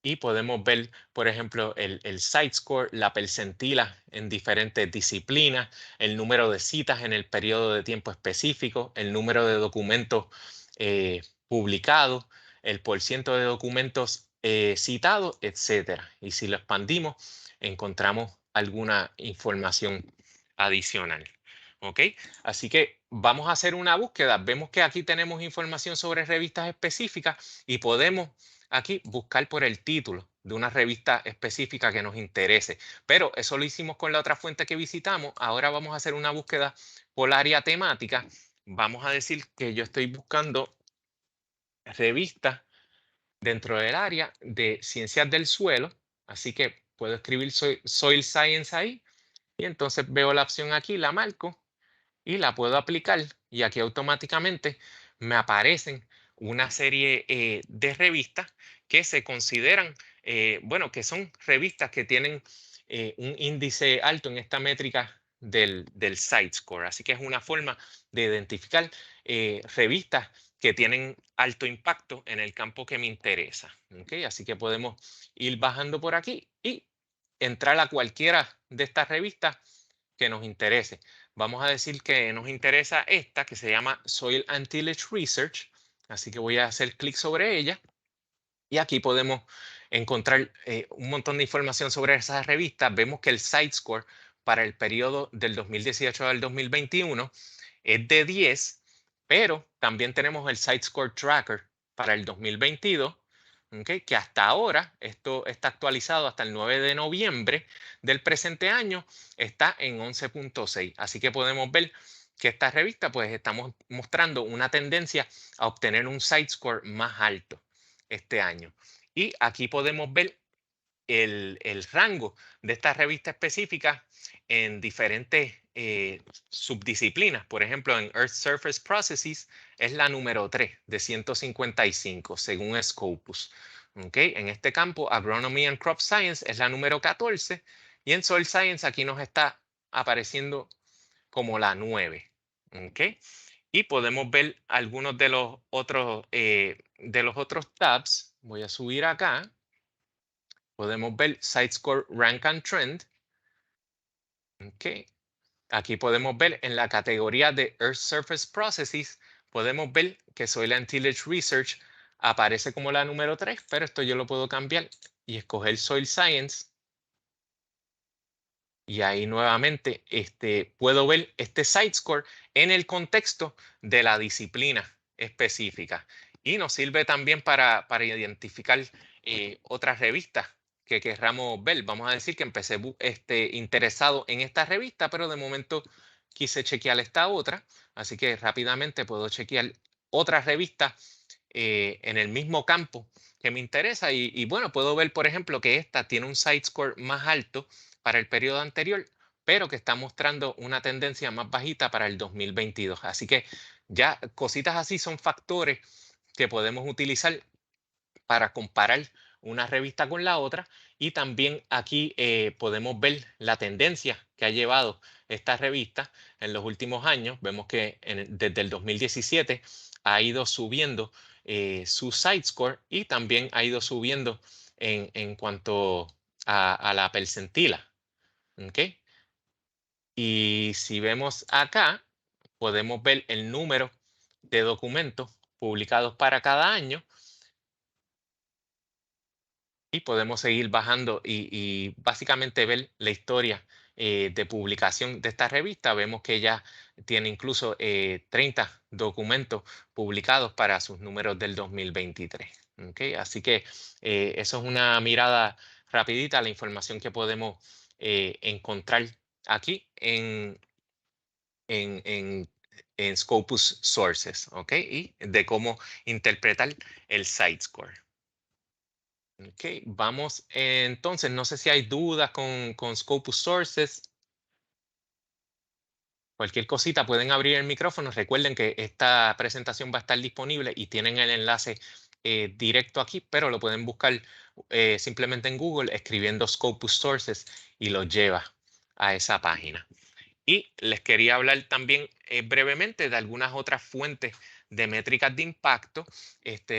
y podemos ver, por ejemplo, el Site-Score, la percentila en diferentes disciplinas, el número de citas en el periodo de tiempo específico, el número de documentos publicados, el porciento de documentos citados, etc. Y si lo expandimos, encontramos alguna información adicional. ¿Ok? Así que vamos a hacer una búsqueda. Vemos que aquí tenemos información sobre revistas específicas y podemos aquí buscar por el título de una revista específica que nos interese. Pero eso lo hicimos con la otra fuente que visitamos. Ahora vamos a hacer una búsqueda por área temática. Vamos a decir que yo estoy buscando revistas dentro del área de ciencias del suelo. Así que puedo escribir Soil Science ahí. Y entonces veo la opción aquí, la marco y la puedo aplicar. Y aquí automáticamente me aparecen una serie de revistas que se consideran, bueno, que son revistas que tienen un índice alto en esta métrica del Site-Score. Así que es una forma de identificar revistas que tienen alto impacto en el campo que me interesa. ¿Okay? Así que podemos ir bajando por aquí y entrar a cualquiera de estas revistas que nos interese. Vamos a decir que nos interesa esta que se llama Soil and Tillage Research. Así que voy a hacer clic sobre ella. Y aquí podemos encontrar un montón de información sobre esa revista. Vemos que el Site-Score para el periodo del 2018 al 2021 es de 10, pero también tenemos el Site-Score Tracker para el 2022, ¿okay? Que hasta ahora, esto está actualizado hasta el 9 de noviembre del presente año, está en 11.6. Así que podemos ver que esta revista, pues estamos mostrando una tendencia a obtener un Site-Score más alto este año. Y aquí podemos ver el rango de esta revista específica en diferentes subdisciplinas. Por ejemplo, en Earth Surface Processes es la número 3 de 155 según Scopus. ¿Okay? En este campo, Agronomy and Crop Science es la número 14 y en Soil Science aquí nos está apareciendo como la 9. ¿Okay? Y podemos ver algunos de los otros tabs. Voy a subir acá. Podemos ver SiteScore Rank and Trend. Okay. Aquí podemos ver en la categoría de Earth Surface Processes, podemos ver que Soil and Tillage Research aparece como la número 3, pero esto yo lo puedo cambiar y escoger Soil Science. Y ahí nuevamente puedo ver este SiteScore en el contexto de la disciplina específica. Y nos sirve también para identificar otras revistas que querramos ver. Vamos a decir que empecé interesado en esta revista, pero de momento quise chequear esta otra. Así que rápidamente puedo chequear otra revista en el mismo campo que me interesa. Y bueno, puedo ver, por ejemplo, que esta tiene un SiteScore más alto para el periodo anterior, pero que está mostrando una tendencia más bajita para el 2022. Así que ya cositas así son factores que podemos utilizar para comparar una revista con la otra, y también aquí podemos ver la tendencia que ha llevado esta revista en los últimos años. Vemos que desde el 2017 ha ido subiendo su SiteScore y también ha ido subiendo en cuanto a la percentila. ¿Okay? Y si vemos acá, podemos ver el número de documentos publicados para cada año y podemos seguir bajando y básicamente ver la historia de publicación de esta revista. Vemos que ya tiene incluso 30 documentos publicados para sus números del 2023. ¿Okay? Así que eso es una mirada rapidita a la información que podemos encontrar aquí en Scopus Sources, ¿ok? Y de cómo interpretar el SiteScore. Ok, vamos entonces, no sé si hay dudas con Scopus Sources. Cualquier cosita pueden abrir el micrófono. Recuerden que esta presentación va a estar disponible y tienen el enlace directo aquí, pero lo pueden buscar simplemente en Google escribiendo Scopus Sources y los lleva a esa página. Y les quería hablar también brevemente de algunas otras fuentes de métricas de impacto.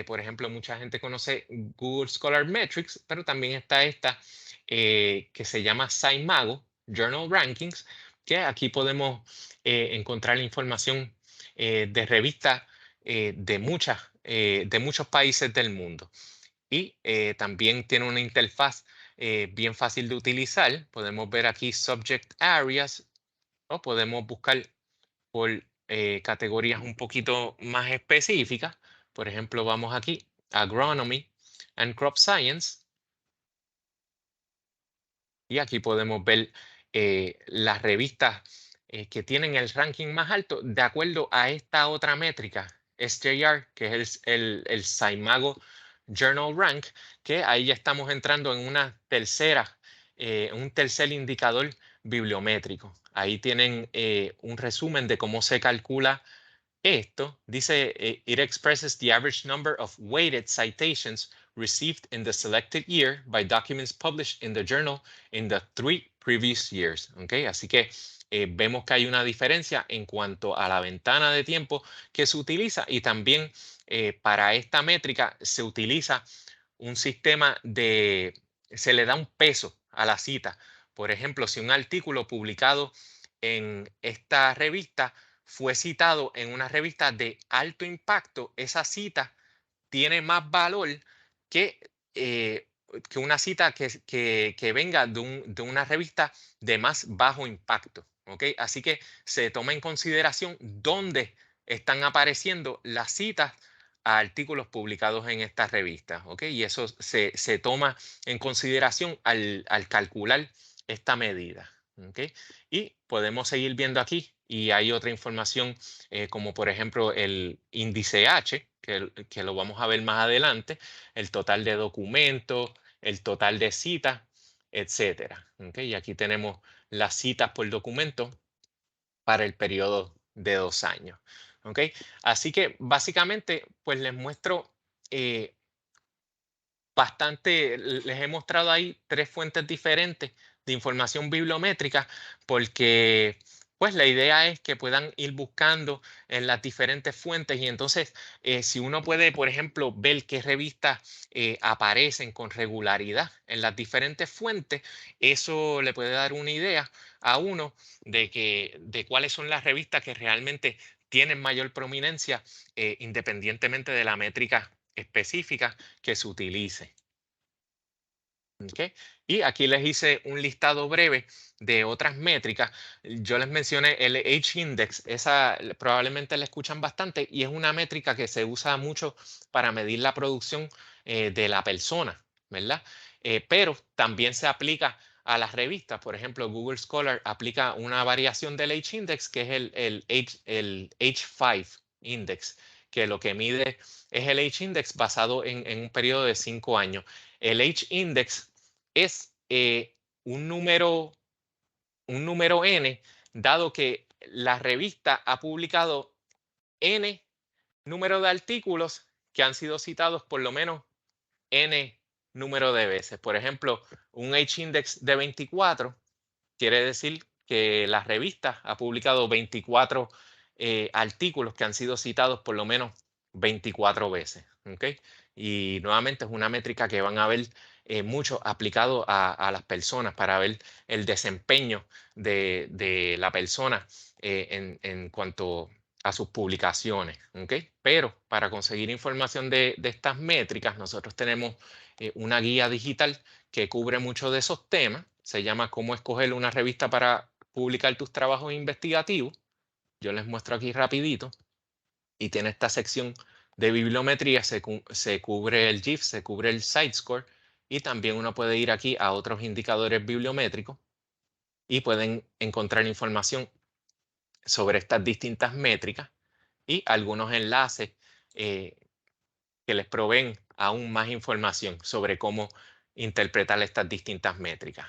Por ejemplo, mucha gente conoce Google Scholar Metrics, pero también está esta que se llama SciMago Journal Rankings, que aquí podemos encontrar la información de revistas de muchos países del mundo. Y también tiene una interfaz bien fácil de utilizar. Podemos ver aquí Subject Areas, o podemos buscar por categorías un poquito más específicas. Por ejemplo, vamos aquí, Agronomy and Crop Science. Y aquí podemos ver las revistas que tienen el ranking más alto de acuerdo a esta otra métrica, SJR, que es el SciMago Journal Rank, que ahí ya estamos entrando en una un tercer indicador bibliométrico. Ahí tienen un resumen de cómo se calcula esto. Dice, it expresses the average number of weighted citations received in the selected year by documents published in the journal in the 3 previous years. ¿Okay? Así que vemos que hay una diferencia en cuanto a la ventana de tiempo que se utiliza, y también para esta métrica se utiliza un sistema se le da un peso a la cita. Por ejemplo, si un artículo publicado en esta revista fue citado en una revista de alto impacto, esa cita tiene más valor que una cita que venga de una revista de más bajo impacto. ¿Okay? Así que se toma en consideración dónde están apareciendo las citas a artículos publicados en estas revistas. ¿Okay? Y eso se toma en consideración al calcular esta medida. ¿Okay? Y podemos seguir viendo aquí, y hay otra información como por ejemplo el índice H, que lo vamos a ver más adelante, el total de documentos el total de citas, etcétera. ¿Okay? Y aquí tenemos las citas por documento para el periodo de 2 años. ¿Okay? Así que básicamente, pues les muestro bastante, les he mostrado ahí 3 fuentes diferentes de información bibliométrica, porque pues la idea es que puedan ir buscando en las diferentes fuentes y entonces si uno puede, por ejemplo, ver qué revistas aparecen con regularidad en las diferentes fuentes, eso le puede dar una idea a uno de cuáles son las revistas que realmente tienen mayor prominencia independientemente de la métrica específica que se utilice. ¿Okay? Y aquí les hice un listado breve de otras métricas. Yo les mencioné el H-Index, esa probablemente la escuchan bastante y es una métrica que se usa mucho para medir la producción de la persona, ¿verdad? Pero también se aplica a las revistas. Por ejemplo, Google Scholar aplica una variación del H-Index que es el H5 Index, que lo que mide es el H-Index basado en un periodo de 5 años. El H-Index es un número n, dado que la revista ha publicado n número de artículos que han sido citados por lo menos n número de veces. Por ejemplo, un H-Index de 24 quiere decir que la revista ha publicado 24 artículos que han sido citados por lo menos 24 veces. ¿Okay? Y nuevamente es una métrica que van a ver mucho aplicado a las personas para ver el desempeño de la persona en cuanto a sus publicaciones. ¿Okay? Pero para conseguir información de estas métricas, nosotros tenemos una guía digital que cubre mucho de esos temas. Se llama Cómo escoger una revista para publicar tus trabajos investigativos. Yo les muestro aquí rapidito. Y tiene esta sección de bibliometría, se cubre el GIF, se cubre el SiteScore y también uno puede ir aquí a otros indicadores bibliométricos y pueden encontrar información sobre estas distintas métricas y algunos enlaces que les proveen aún más información sobre cómo interpretar estas distintas métricas.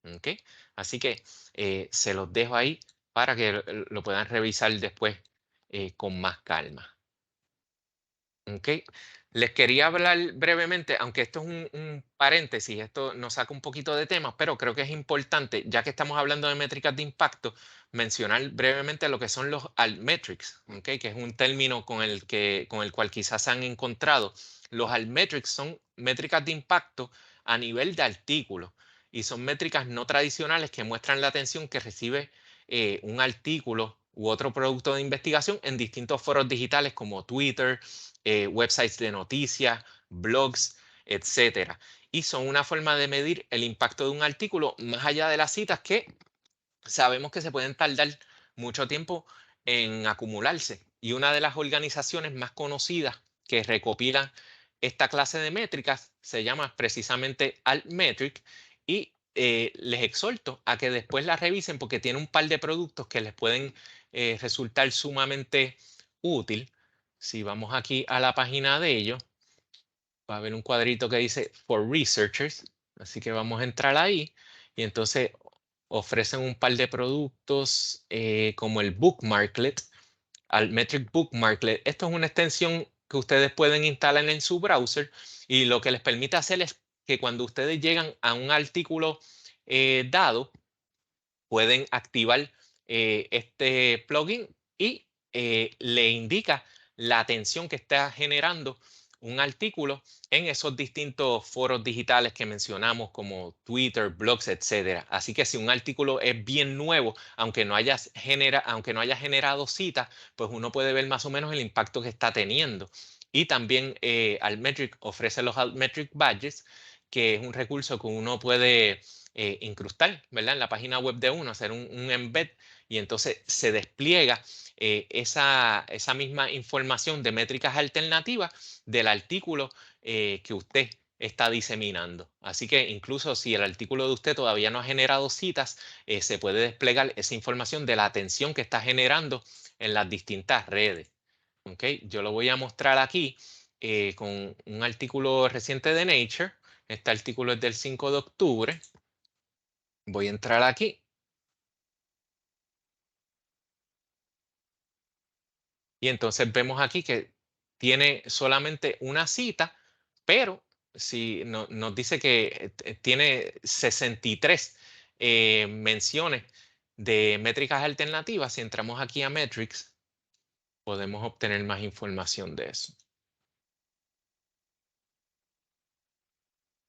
¿Okay? Así que se los dejo ahí para que lo puedan revisar después con más calma. ¿Okay? Les quería hablar brevemente, aunque esto es un paréntesis, esto nos saca un poquito de tema, pero creo que es importante, ya que estamos hablando de métricas de impacto, mencionar brevemente lo que son los altmetrics, ¿okay? Que es un término con el cual quizás se han encontrado. Los altmetrics son métricas de impacto a nivel de artículo y son métricas no tradicionales que muestran la atención que recibe un artículo u otro producto de investigación en distintos foros digitales como Twitter, websites de noticias, blogs, etcétera. Y son una forma de medir el impacto de un artículo más allá de las citas que sabemos que se pueden tardar mucho tiempo en acumularse. Y una de las organizaciones más conocidas que recopilan esta clase de métricas se llama precisamente Altmetric y les exhorto a que después la revisen porque tiene un par de productos que les pueden resultar sumamente útil. Si vamos aquí a la página de ellos, va a haber un cuadrito que dice For Researchers, así que vamos a entrar ahí y entonces ofrecen un par de productos como el Bookmarklet, Altmetric Bookmarklet. Esto es una extensión que ustedes pueden instalar en su browser y lo que les permite hacer es que cuando ustedes llegan a un artículo dado, pueden activar este plugin y le indica la atención que está generando un artículo en esos distintos foros digitales que mencionamos como Twitter, blogs, etcétera. Así que si un artículo es bien nuevo, aunque no haya generado citas, pues uno puede ver más o menos el impacto que está teniendo. Y también Altmetric ofrece los Altmetric Badges, que es un recurso que uno puede incrustar, ¿verdad? En la página web de uno, hacer un embed y entonces se despliega esa misma información de métricas alternativas del artículo que usted está diseminando. Así que incluso si el artículo de usted todavía no ha generado citas, se puede desplegar esa información de la atención que está generando en las distintas redes. ¿Okay? Yo lo voy a mostrar aquí con un artículo reciente de Nature Este artículo es del 5 de octubre. Voy a entrar aquí. Y entonces vemos aquí que tiene solamente una cita, pero si nos dice que tiene 63 menciones de métricas alternativas. Si entramos aquí a Metrics, podemos obtener más información de eso.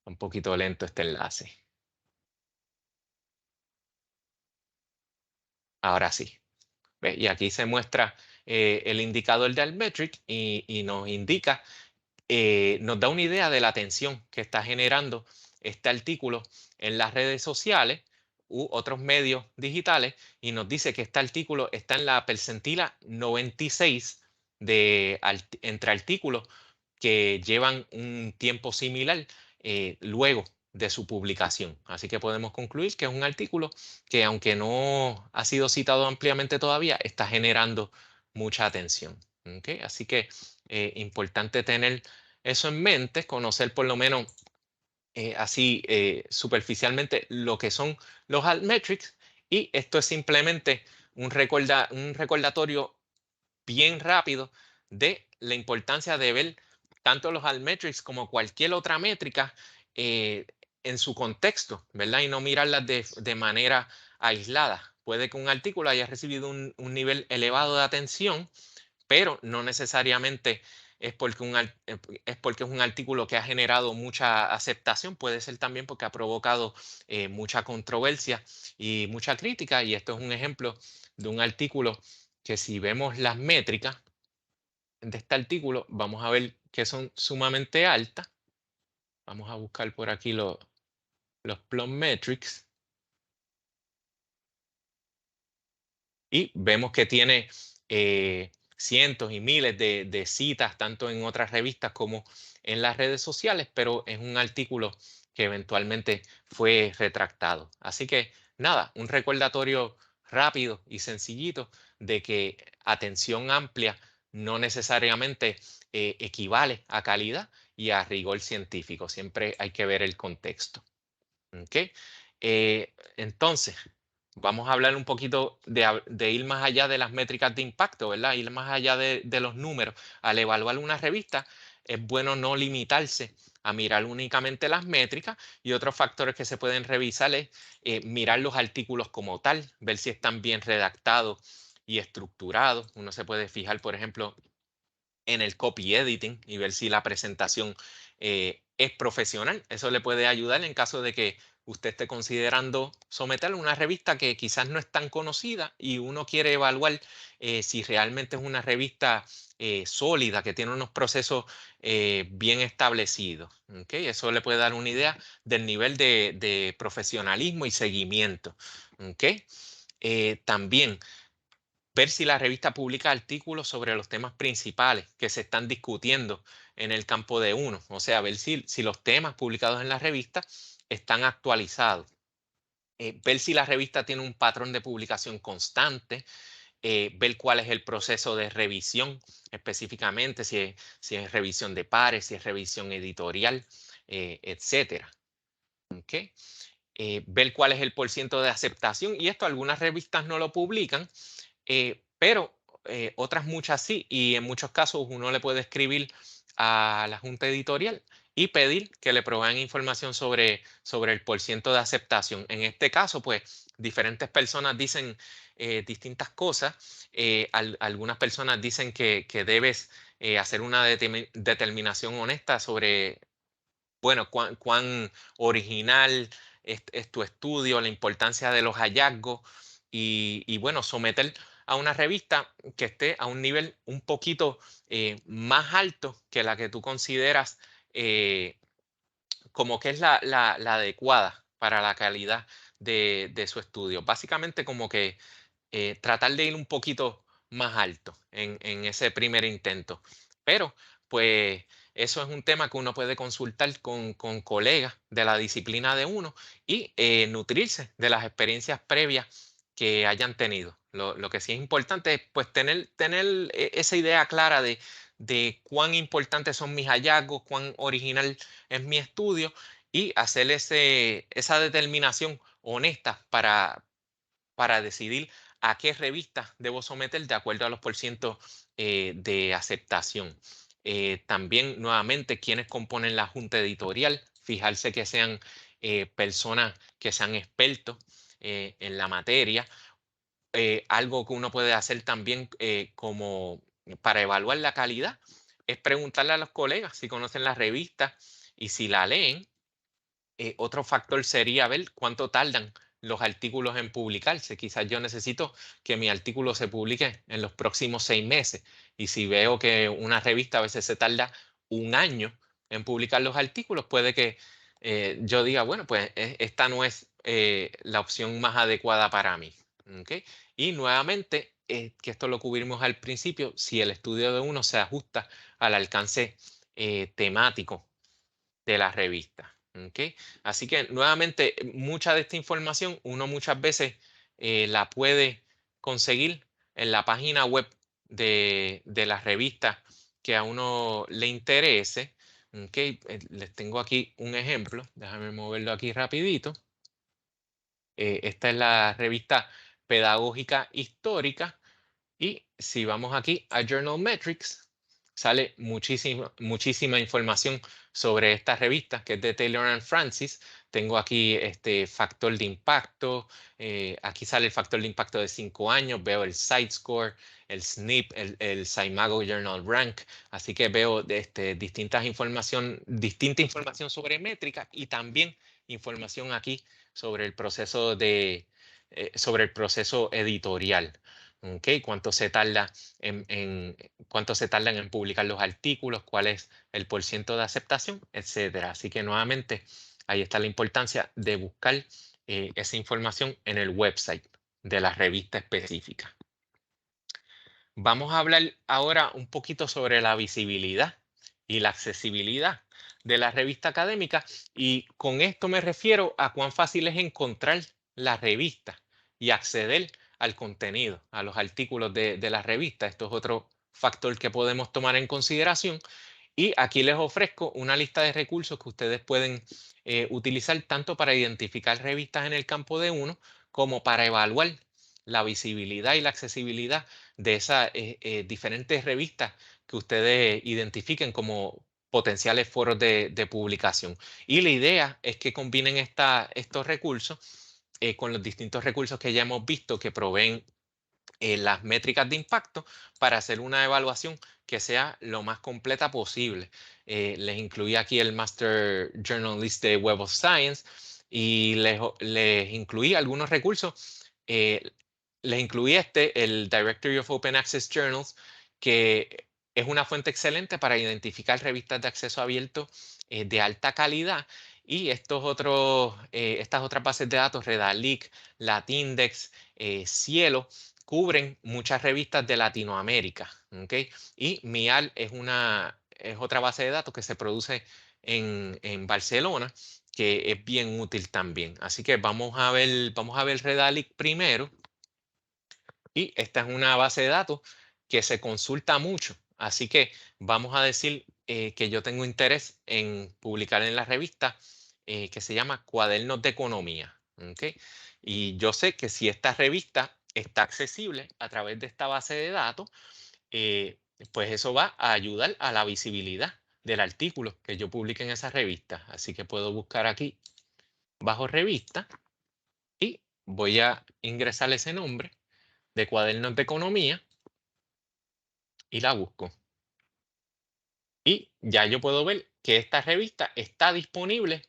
Un poquito lento este enlace. Ahora sí. ¿Ve? Y aquí se muestra el indicador de Altmetric y nos indica, nos da una idea de la atención que está generando este artículo en las redes sociales u otros medios digitales, y nos dice que este artículo está en la percentila 96 entre artículos que llevan un tiempo similar luego de su publicación. Así que podemos concluir que es un artículo que, aunque no ha sido citado ampliamente todavía, está generando mucha atención. ¿Okay? Así que importante tener eso en mente, conocer por lo menos así superficialmente lo que son los altmetrics, y esto es simplemente un recordatorio bien rápido de la importancia de ver tanto los altmetrics como cualquier otra métrica en su contexto, ¿verdad? Y no mirarlas de manera aislada. Puede que un artículo haya recibido un nivel elevado de atención, pero no necesariamente es porque es un artículo que ha generado mucha aceptación. Puede ser también porque ha provocado mucha controversia y mucha crítica. Y esto es un ejemplo de un artículo que, si vemos las métricas de este artículo, vamos a ver que son sumamente altas. Vamos a buscar por aquí los plot metrics. Y vemos que tiene cientos y miles de citas, tanto en otras revistas como en las redes sociales, pero es un artículo que eventualmente fue retractado. Así que nada, un recordatorio rápido y sencillito de que atención amplia no necesariamente equivale a calidad y a rigor científico. Siempre hay que ver el contexto. ¿Okay? Entonces, vamos a hablar un poquito de ir más allá de las métricas de impacto, ¿verdad? Ir más allá de los números. Al evaluar una revista, es bueno no limitarse a mirar únicamente las métricas, y otros factores que se pueden revisar es mirar los artículos como tal, ver si están bien redactados y estructurados. Uno se puede fijar, por ejemplo, en el copy editing y ver si la presentación es profesional. Eso le puede ayudar en caso de que usted esté considerando someterlo a una revista que quizás no es tan conocida y uno quiere evaluar si realmente es una revista sólida, que tiene unos procesos bien establecidos. ¿Okay? Eso le puede dar una idea del nivel de profesionalismo y seguimiento. ¿Okay? También ver si la revista publica artículos sobre los temas principales que se están discutiendo en el campo de uno. O sea, ver si los temas publicados en la revista están actualizados. Ver si la revista tiene un patrón de publicación constante. Ver cuál es el proceso de revisión específicamente, si es revisión de pares, si es revisión editorial, etcétera. ¿Okay? Ver cuál es el % de aceptación, y esto algunas revistas no lo publican, pero otras muchas sí, y en muchos casos uno le puede escribir a la junta editorial y pedir que le proveen información sobre el % de aceptación. En este caso, pues, diferentes personas dicen distintas cosas. Algunas personas dicen que debes hacer una determinación honesta sobre, bueno, cuán original es tu estudio, la importancia de los hallazgos, y bueno, someter a una revista que esté a un nivel un poquito más alto que la que tú consideras como que es la adecuada para la calidad de su estudio. Básicamente, como que tratar de ir un poquito más alto en ese primer intento. Pero pues eso es un tema que uno puede consultar con colegas de la disciplina de uno y nutrirse de las experiencias previas que hayan tenido. Lo que sí es importante es, pues, tener esa idea clara de cuán importantes son mis hallazgos, cuán original es mi estudio, y hacer esa determinación honesta para decidir a qué revista debo someter de acuerdo a los porcientos de aceptación. También, nuevamente, quienes componen la junta editorial, fijarse que sean personas que sean expertos en la materia. Algo que uno puede hacer también como para evaluar la calidad es preguntarle a los colegas si conocen la revista y si la leen. Otro factor sería ver cuánto tardan los artículos en publicarse. Quizás yo necesito que mi artículo se publique en los próximos 6 meses. Y si veo que una revista a veces se tarda un año en publicar los artículos, puede que yo diga, bueno, pues esta no es la opción más adecuada para mí. ¿Okay? Y nuevamente, que esto lo cubrimos al principio, si el estudio de uno se ajusta al alcance temático de la revista. ¿Okay? Así que nuevamente, mucha de esta información uno muchas veces la puede conseguir en la página web de la revista que a uno le interese. ¿Okay? Les tengo aquí un ejemplo. Déjame moverlo aquí rapidito. Esta es la revista pedagógica histórica. Y si vamos aquí a Journal Metrics, sale muchísima información sobre esta revista que es de Taylor and Francis. Tengo aquí este factor de impacto. Aquí sale el factor de impacto de 5 años. Veo el site score, el SNP, el SCImago Journal Rank. Así que veo distinta información sobre métrica y también información aquí sobre el proceso editorial. Okay, cuánto se tardan en publicar los artículos, cuál es el porciento de aceptación, etcétera. Así que nuevamente ahí está la importancia de buscar esa información en el website de la revista específica. Vamos a hablar ahora un poquito sobre la visibilidad y la accesibilidad de la revista académica, y con esto me refiero a cuán fácil es encontrar la revista y acceder al contenido, a los artículos de la revista. Esto es otro factor que podemos tomar en consideración. Y aquí les ofrezco una lista de recursos que ustedes pueden utilizar tanto para identificar revistas en el campo de uno como para evaluar la visibilidad y la accesibilidad de esas diferentes revistas que ustedes identifiquen como potenciales foros de publicación. Y la idea es que combinen estos recursos con los distintos recursos que ya hemos visto que proveen las métricas de impacto para hacer una evaluación que sea lo más completa posible. Les incluí aquí el Master Journal List de Web of Science y les incluí algunos recursos. Les incluí el Directory of Open Access Journals, que es una fuente excelente para identificar revistas de acceso abierto de alta calidad. Y estas otras bases de datos, Redalyc, Latindex, Cielo, cubren muchas revistas de Latinoamérica. ¿Okay? Y MIAL es otra base de datos que se produce en Barcelona, que es bien útil también. Así que vamos a ver Redalyc primero. Y esta es una base de datos que se consulta mucho. Así que vamos a decir que yo tengo interés en publicar en la revista que se llama Cuadernos de Economía. ¿Okay? Y yo sé que si esta revista está accesible a través de esta base de datos, pues eso va a ayudar a la visibilidad del artículo que yo publique en esa revista. Así que puedo buscar aquí bajo revista y voy a ingresar ese nombre de Cuadernos de Economía y la busco. Y ya yo puedo ver que esta revista está disponible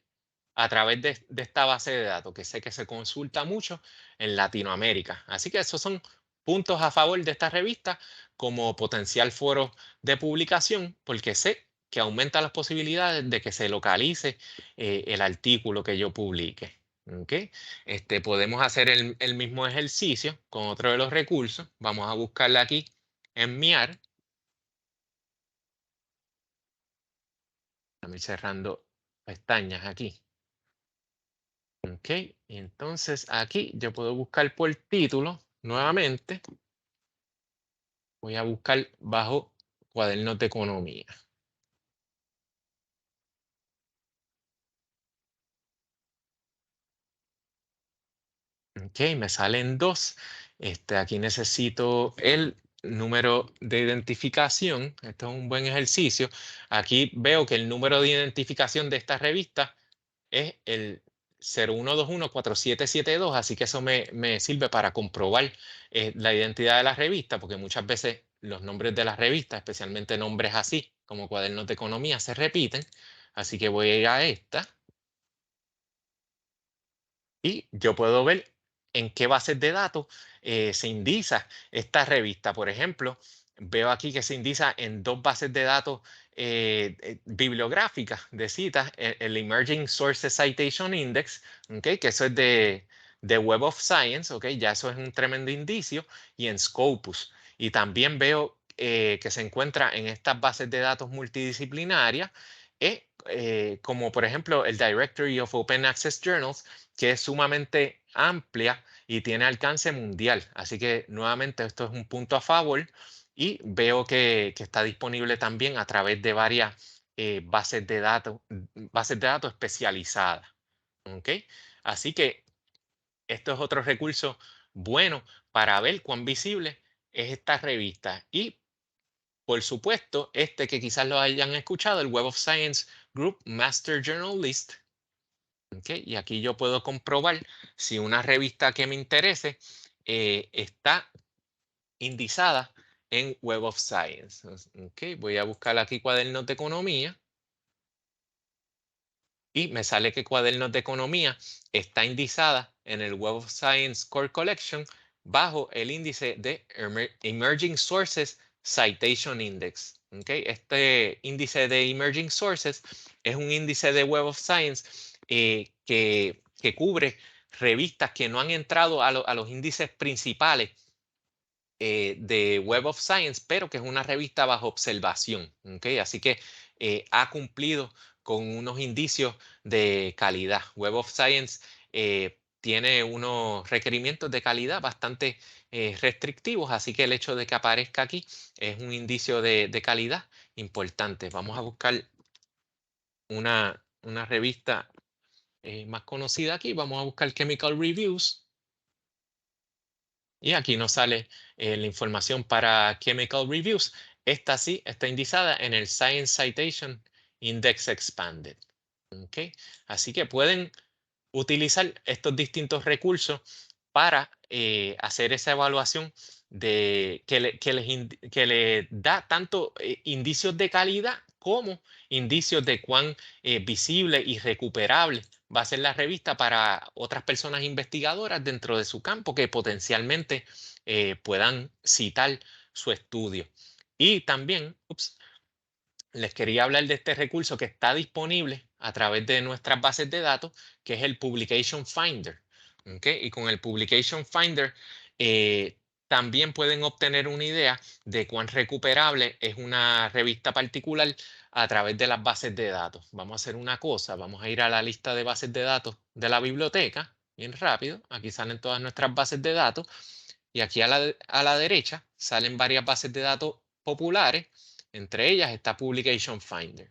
a través de esta base de datos, que sé que se consulta mucho en Latinoamérica. Así que esos son puntos a favor de esta revista como potencial foro de publicación, porque sé que aumenta las posibilidades de que se localice el artículo que yo publique. ¿Okay? Podemos hacer el mismo ejercicio con otro de los recursos. Vamos a buscarla aquí en MIAR. Voy cerrando pestañas aquí. Ok, entonces aquí yo puedo buscar por título nuevamente. Voy a buscar bajo Cuadernos de Economía. Ok, me salen 2. Aquí necesito el número de identificación. Esto es un buen ejercicio. Aquí veo que el número de identificación de esta revista es el 01214772, así que eso me sirve para comprobar la identidad de la revista, porque muchas veces los nombres de las revistas, especialmente nombres así como Cuadernos de Economía, se repiten. Así que voy a ir a esta y yo puedo ver en qué bases de datos se indica esta revista. Por ejemplo, veo aquí que se indica en 2 bases de datos bibliográficas de citas, el Emerging Sources Citation Index, ¿okay? Que eso es de Web of Science, ¿okay? Ya eso es un tremendo indicio, y en Scopus. Y también veo que se encuentra en estas bases de datos multidisciplinarias, como por ejemplo el Directory of Open Access Journals, que es sumamente amplia y tiene alcance mundial. Así que nuevamente esto es un punto a favor, y veo que está disponible también a través de varias bases de datos especializadas. ¿Okay? Así que esto es otro recurso bueno para ver cuán visible es esta revista. Y por supuesto, que quizás lo hayan escuchado, el Web of Science Group Master Journal List. Okay, y aquí yo puedo comprobar si una revista que me interese está indizada en Web of Science. Okay, voy a buscar aquí Cuadernos de Economía y me sale que Cuadernos de Economía está indizada en el Web of Science Core Collection bajo el índice de Emerging Sources Citation Index. Okay, este índice de Emerging Sources es un índice de Web of Science que cubre revistas que no han entrado a los índices principales de Web of Science, pero que es una revista bajo observación. ¿Okay? Así que ha cumplido con unos indicios de calidad. Web of Science tiene unos requerimientos de calidad bastante restrictivos, así que el hecho de que aparezca aquí es un indicio de calidad importante. Vamos a buscar una revista más conocida aquí. Vamos a buscar Chemical Reviews. Y aquí nos sale la información para Chemical Reviews. Esta sí está indizada en el Science Citation Index Expanded. ¿Okay? Así que pueden utilizar estos distintos recursos para hacer esa evaluación que les da tanto indicios de calidad como indicios de cuán visible y recuperable va a ser la revista para otras personas investigadoras dentro de su campo que potencialmente puedan citar su estudio. Y también, les quería hablar de este recurso que está disponible a través de nuestras bases de datos, que es el Publication Finder. ¿Okay? Y con el Publication Finder también pueden obtener una idea de cuán recuperable es una revista particular a través de las bases de datos. Vamos a hacer una cosa, vamos a ir a la lista de bases de datos de la biblioteca, bien rápido. Aquí salen todas nuestras bases de datos y aquí a la derecha salen varias bases de datos populares. Entre ellas está Publication Finder.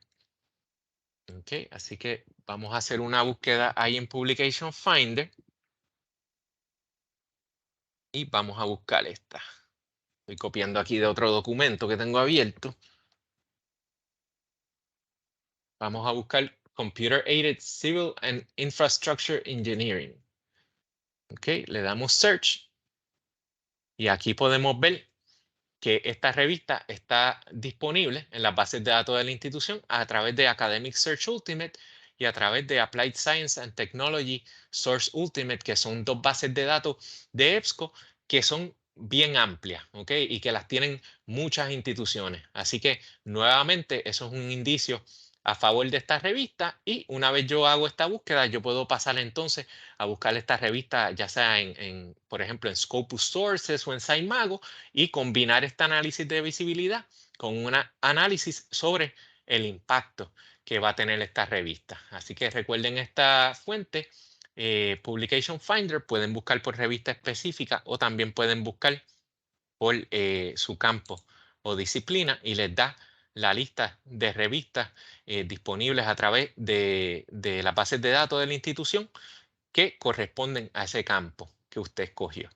Okay, así que vamos a hacer una búsqueda ahí en Publication Finder. Y vamos a buscar esta. Estoy copiando aquí de otro documento que tengo abierto. Vamos a buscar Computer Aided Civil and Infrastructure Engineering. Okay, le damos Search. Y aquí podemos ver que esta revista está disponible en las bases de datos de la institución a través de Academic Search Ultimate y a través de Applied Science and Technology Source Ultimate, que son 2 bases de datos de EBSCO que son bien amplias, ¿ok? Y que las tienen muchas instituciones. Así que nuevamente eso es un indicio a favor de esta revista, y una vez yo hago esta búsqueda, yo puedo pasar entonces a buscar esta revista, ya sea por ejemplo, en Scopus Sources o en SciMago, y combinar este análisis de visibilidad con un análisis sobre el impacto que va a tener esta revista. Así que recuerden esta fuente, Publication Finder. Pueden buscar por revista específica o también pueden buscar por su campo o disciplina, y les da la lista de revistas disponibles a través de las bases de datos de la institución que corresponden a ese campo. que usted escogió.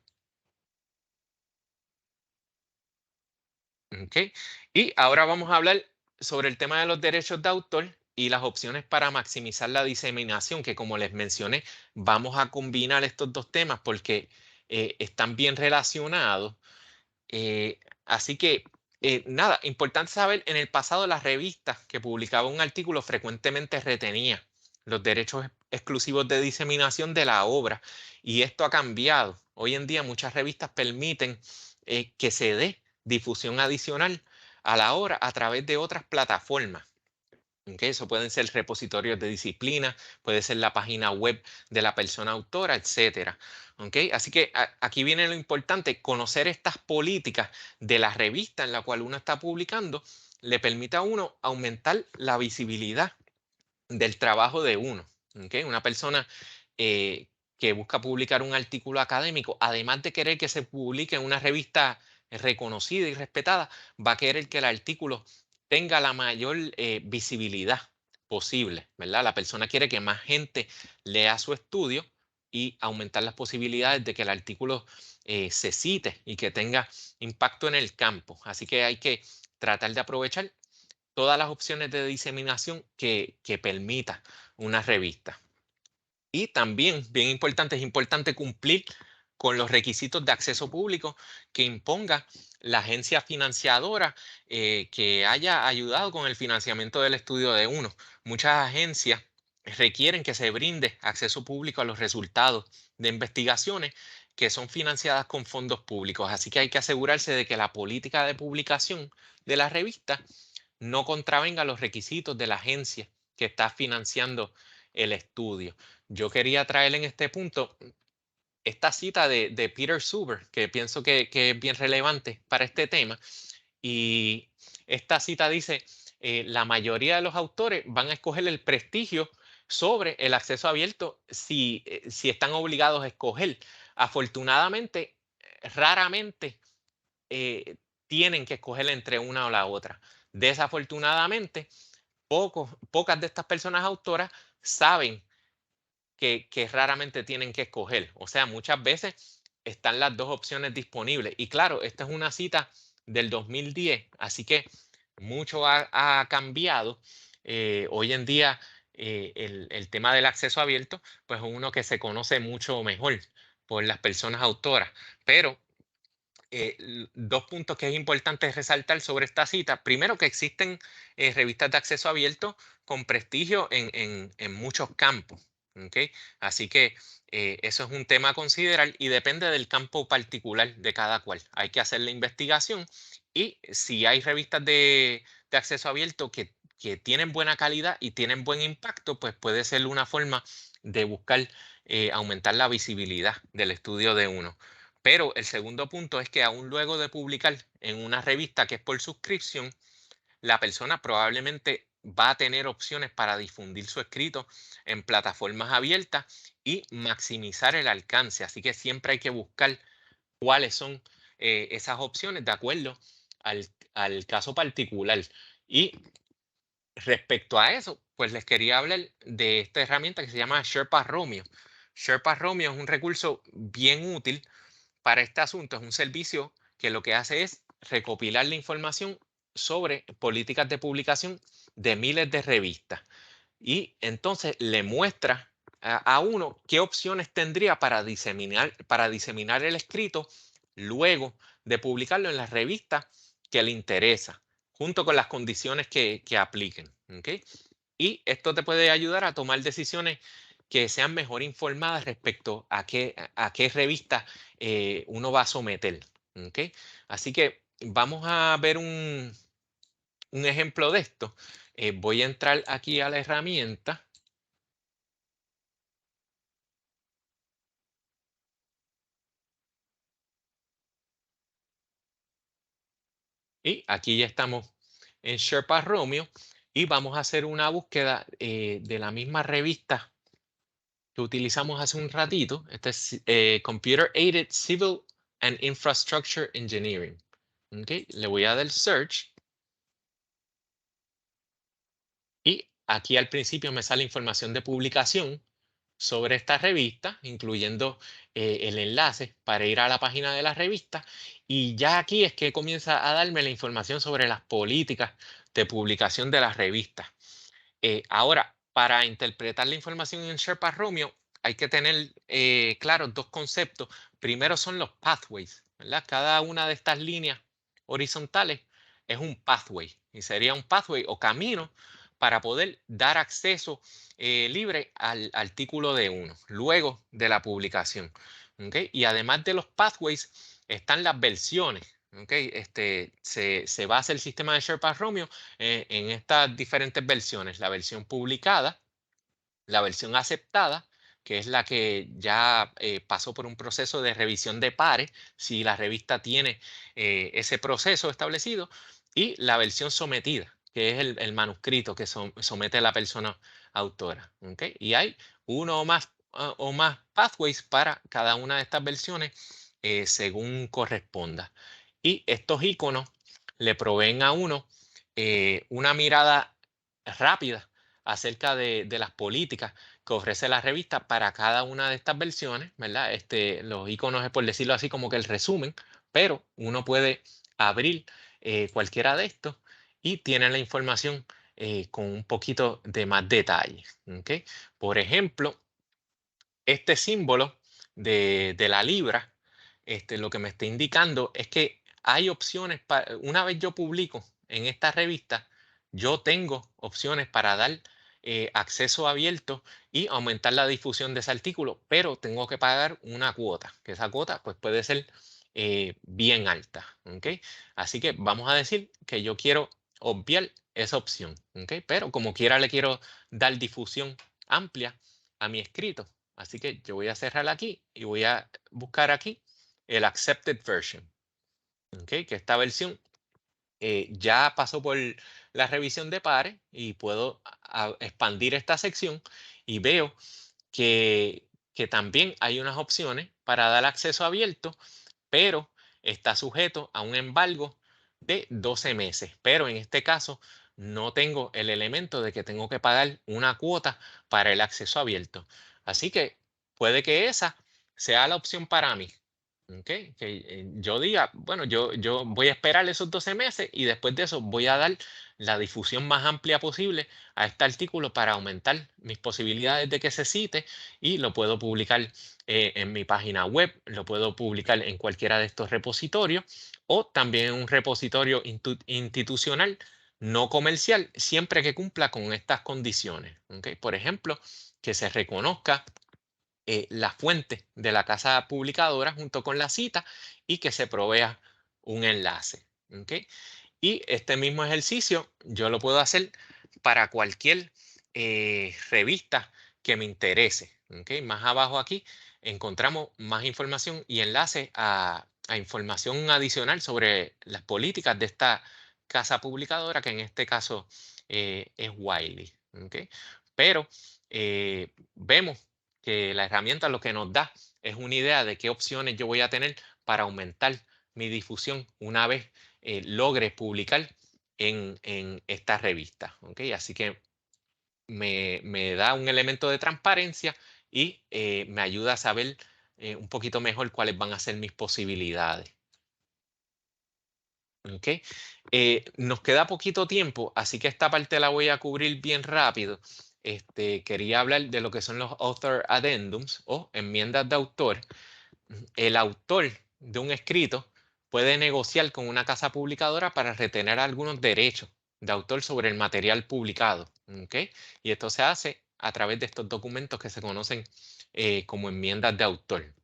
¿Ok? Y ahora vamos a hablar sobre el tema de los derechos de autor y las opciones para maximizar la diseminación, que como les mencioné, vamos a combinar estos dos temas porque están bien relacionados. Así que, nada, importante saber, en el pasado las revistas que publicaban un artículo frecuentemente retenían los derechos exclusivos de diseminación de la obra y esto ha cambiado. Hoy en día muchas revistas permiten que se dé difusión adicional a la obra a través de otras plataformas. ¿Okay? Eso pueden ser repositorios de disciplina, puede ser la página web de la persona autora, etcétera. ¿Okay? Así que aquí viene lo importante, conocer estas políticas de la revista en la cual uno está publicando, le permite a uno aumentar la visibilidad del trabajo de uno. ¿Okay? Una persona que busca publicar un artículo académico, además de querer que se publique en una revista reconocida y respetada, va a querer que el artículo tenga la mayor visibilidad posible, ¿verdad? La persona quiere que más gente lea su estudio y aumentar las posibilidades de que el artículo se cite y que tenga impacto en el campo. Así que hay que tratar de aprovechar todas las opciones de diseminación que permita una revista. Y también, bien importante, es importante cumplir con los requisitos de acceso público que imponga la agencia financiadora que haya ayudado con el financiamiento del estudio de uno. Muchas agencias requieren que se brinde acceso público a los resultados de investigaciones que son financiadas con fondos públicos. Así que hay que asegurarse de que la política de publicación de la revista no contravenga los requisitos de la agencia que está financiando el estudio. Yo quería traer en este punto esta cita de Peter Suber, que pienso que es bien relevante para este tema. Y esta cita dice, la mayoría de los autores van a escoger el prestigio sobre el acceso abierto si están obligados a escoger. Afortunadamente, raramente tienen que escoger entre una o la otra. Desafortunadamente, pocas de estas personas autoras saben que raramente tienen que escoger. O sea, muchas veces están las dos opciones disponibles. Y claro, esta es una cita del 2010, así que mucho ha cambiado. Hoy en día, el tema del acceso abierto, pues es uno que se conoce mucho mejor por las personas autoras. Pero dos puntos que es importante resaltar sobre esta cita. Primero, que existen revistas de acceso abierto con prestigio en muchos campos. ¿Okay? Así que eso es un tema a considerar y depende del campo particular de cada cual. Hay que hacer la investigación y si hay revistas de acceso abierto que tienen buena calidad y tienen buen impacto, pues puede ser una forma de buscar aumentar la visibilidad del estudio de uno. Pero el segundo punto es que aún luego de publicar en una revista que es por suscripción, la persona probablemente va a tener opciones para difundir su escrito en plataformas abiertas y maximizar el alcance. Así que siempre hay que buscar cuáles son esas opciones de acuerdo al caso particular. Y respecto a eso, pues les quería hablar de esta herramienta que se llama Sherpa Romeo. Sherpa Romeo es un recurso bien útil para este asunto. Es un servicio que lo que hace es recopilar la información sobre políticas de publicación de miles de revistas y entonces le muestra a uno qué opciones tendría para diseminar el escrito luego de publicarlo en la revista que le interesa, junto con las condiciones que apliquen. ¿Okay? Y esto te puede ayudar a tomar decisiones que sean mejor informadas respecto a qué revista uno va a someter. ¿Okay? Así que vamos a ver un ejemplo de esto. Voy a entrar aquí a la herramienta. Y aquí ya estamos en Sherpa Romeo y vamos a hacer una búsqueda de la misma revista que utilizamos hace un ratito. Este es Computer Aided Civil and Infrastructure Engineering. Okay. Le voy a dar Search. Y aquí al principio me sale información de publicación. sobre esta revista, incluyendo el enlace para ir a la página de la revista. Y ya aquí es que comienza a darme la información sobre las políticas de publicación de las revistas. Ahora, para interpretar la información en Sherpa Romeo, hay que tener claros dos conceptos. Primero son los pathways, ¿verdad? Cada una de estas líneas horizontales es un pathway y sería un pathway o camino para poder dar acceso libre al artículo de uno luego de la publicación. ¿Okay? Y además de los pathways están las versiones. ¿Okay? Se basa el sistema de Sherpa Romeo en estas diferentes versiones, la versión publicada, la versión aceptada, que es la que ya pasó por un proceso de revisión de pares, si la revista tiene ese proceso establecido, y la versión sometida, que es el manuscrito que somete la persona autora. ¿Okay? Y hay uno o más pathways para cada una de estas versiones según corresponda. Y estos iconos le proveen a uno una mirada rápida acerca de las políticas que ofrece la revista para cada una de estas versiones, ¿verdad? Los iconos es por decirlo así como que el resumen, pero uno puede abrir cualquiera de estos y tiene la información con un poquito de más detalle. ¿Okay? Por ejemplo, este símbolo de la libra, lo que me está indicando es que hay opciones para, una vez yo publico en esta revista, yo tengo opciones para dar acceso abierto y aumentar la difusión de ese artículo, pero tengo que pagar una cuota, que esa cuota pues puede ser bien alta. ¿Okay? Así que vamos a decir que yo quiero obviar esa opción, ¿okay? Pero como quiera le quiero dar difusión amplia a mi escrito. Así que yo voy a cerrar aquí y voy a buscar aquí el Accepted Version. ¿Okay? Que esta versión ya pasó por la revisión de pares y puedo expandir esta sección y veo que también hay unas opciones para dar acceso abierto, pero está sujeto a un embargo de 12 meses. Pero en este caso no tengo el elemento de que tengo que pagar una cuota para el acceso abierto. Así que puede que esa sea la opción para mí. ¿Okay? Que yo diga, bueno, yo voy a esperar esos 12 meses y después de eso voy a dar la difusión más amplia posible a este artículo para aumentar mis posibilidades de que se cite y lo puedo publicar en mi página web, lo puedo publicar en cualquiera de estos repositorios o también en un repositorio institucional no comercial, siempre que cumpla con estas condiciones. ¿Okay? Por ejemplo, que se reconozca la fuente de la casa publicadora junto con la cita y que se provea un enlace. ¿Okay? Y este mismo ejercicio yo lo puedo hacer para cualquier revista que me interese. ¿Okay? Más abajo aquí encontramos más información y enlace a información adicional sobre las políticas de esta casa publicadora, que en este caso es Wiley. ¿Okay? Pero vemos que la herramienta lo que nos da es una idea de qué opciones yo voy a tener para aumentar mi difusión una vez logre publicar en esta revista. ¿Okay? Así que me da un elemento de transparencia y me ayuda a saber un poquito mejor cuáles van a ser mis posibilidades. ¿Okay? Nos queda poquito tiempo, así que esta parte la voy a cubrir bien rápido. Quería hablar de lo que son los author addendums o enmiendas de autor. El autor de un escrito puede negociar con una casa publicadora para retener algunos derechos de autor sobre el material publicado. ¿Okay? Y esto se hace a través de estos documentos que se conocen como enmiendas de autor.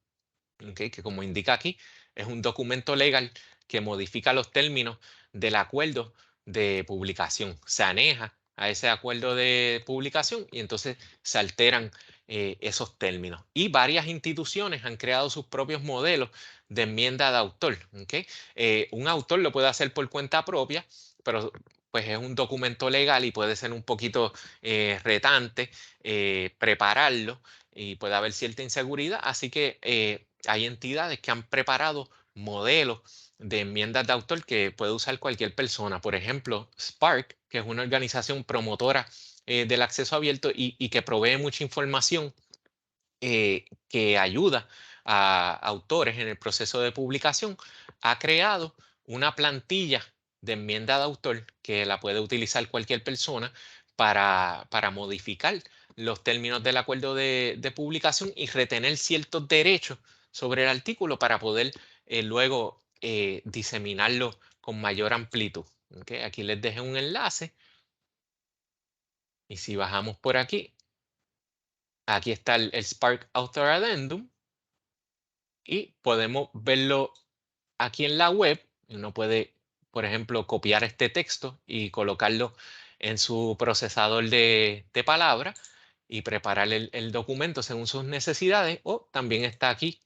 ¿Okay? Que como indica aquí, es un documento legal que modifica los términos del acuerdo de publicación. Se aneja a ese acuerdo de publicación y entonces se alteran esos términos. Y varias instituciones han creado sus propios modelos de enmienda de autor. ¿Okay? Un autor lo puede hacer por cuenta propia, pero pues es un documento legal y puede ser un poquito retante prepararlo y puede haber cierta inseguridad. Así que hay entidades que han preparado modelos de enmiendas de autor que puede usar cualquier persona. Por ejemplo, Spark, que es una organización promotora del acceso abierto y que provee mucha información que ayuda a autores en el proceso de publicación, ha creado una plantilla de enmienda de autor que la puede utilizar cualquier persona para modificar los términos del acuerdo de publicación y retener ciertos derechos sobre el artículo para poder luego diseminarlo con mayor amplitud. ¿Ok? Aquí les dejé un enlace y si bajamos por aquí, aquí está el Spark Author Addendum y podemos verlo aquí en la web. Uno puede, por ejemplo, copiar este texto y colocarlo en su procesador de palabra y preparar el documento según sus necesidades, o también está aquí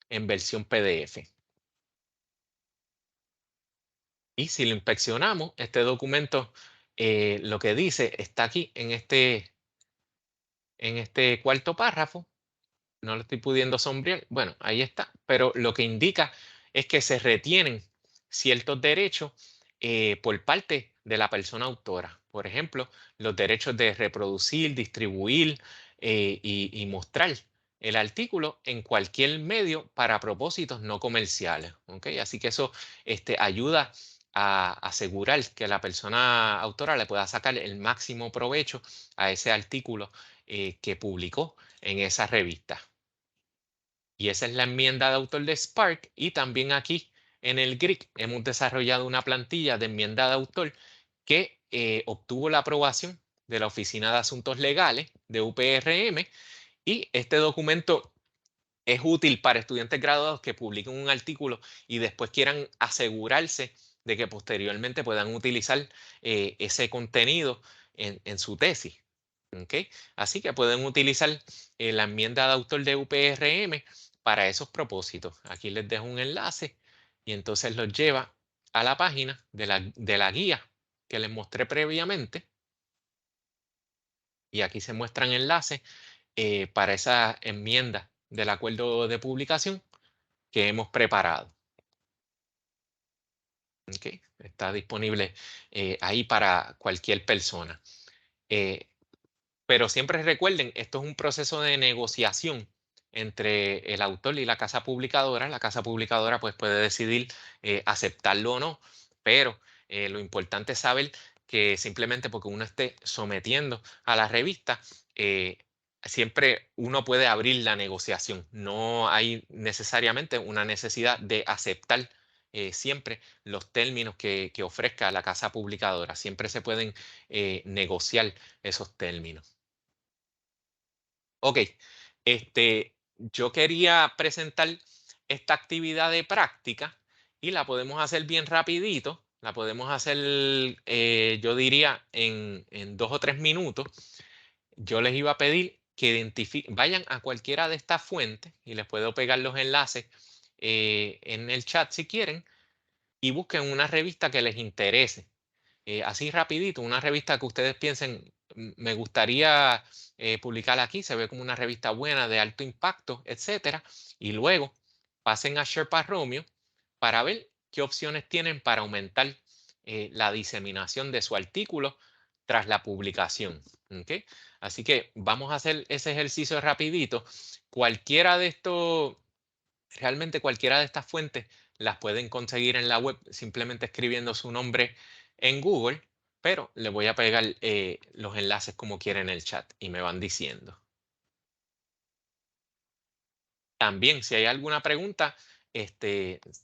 en versión PDF. Y si lo inspeccionamos, este documento, lo que dice está aquí en este cuarto párrafo. No lo estoy pudiendo sombrear. Bueno, ahí está. Pero lo que indica es que se retienen ciertos derechos por parte de la persona autora. Por ejemplo, los derechos de reproducir, distribuir y mostrar el artículo en cualquier medio para propósitos no comerciales. ¿Ok? Así que eso ayuda a asegurar que la persona autora le pueda sacar el máximo provecho a ese artículo que publicó en esa revista. Y esa es la enmienda de autor de Spark. Y también aquí en el GRIC hemos desarrollado una plantilla de enmienda de autor que obtuvo la aprobación de la Oficina de Asuntos Legales de UPRM. Y este documento es útil para estudiantes graduados que publiquen un artículo y después quieran asegurarse de que posteriormente puedan utilizar ese contenido en su tesis. ¿Ok? Así que pueden utilizar la enmienda de autor de UPRM para esos propósitos. Aquí les dejo un enlace y entonces los lleva a la página de la guía que les mostré previamente. Y aquí se muestran enlaces para esa enmienda del acuerdo de publicación que hemos preparado. ¿Ok? Está disponible ahí para cualquier persona. Pero siempre recuerden, esto es un proceso de negociación entre el autor y la casa publicadora. La casa publicadora pues, puede decidir aceptarlo o no, pero lo importante es saber que simplemente porque uno esté sometiendo a la revista, siempre uno puede abrir la negociación. No hay necesariamente una necesidad de aceptar siempre los términos que ofrezca la casa publicadora. Siempre se pueden negociar esos términos. Ok, yo quería presentar esta actividad de práctica y la podemos hacer bien rapidito. La podemos hacer, yo diría, en 2 o 3 minutos. Yo les iba a pedir que vayan a cualquiera de estas fuentes y les puedo pegar los enlaces en el chat si quieren y busquen una revista que les interese. Así rapidito, una revista que ustedes piensen, me gustaría publicar aquí, se ve como una revista buena, de alto impacto, etcétera, y luego pasen a Sherpa Romeo para ver qué opciones tienen para aumentar la diseminación de su artículo tras la publicación. ¿Ok? Así que vamos a hacer ese ejercicio rapidito. Cualquiera de estos, realmente cualquiera de estas fuentes las pueden conseguir en la web simplemente escribiendo su nombre en Google, pero le voy a pegar los enlaces como quiera en el chat y me van diciendo. También, si hay alguna pregunta,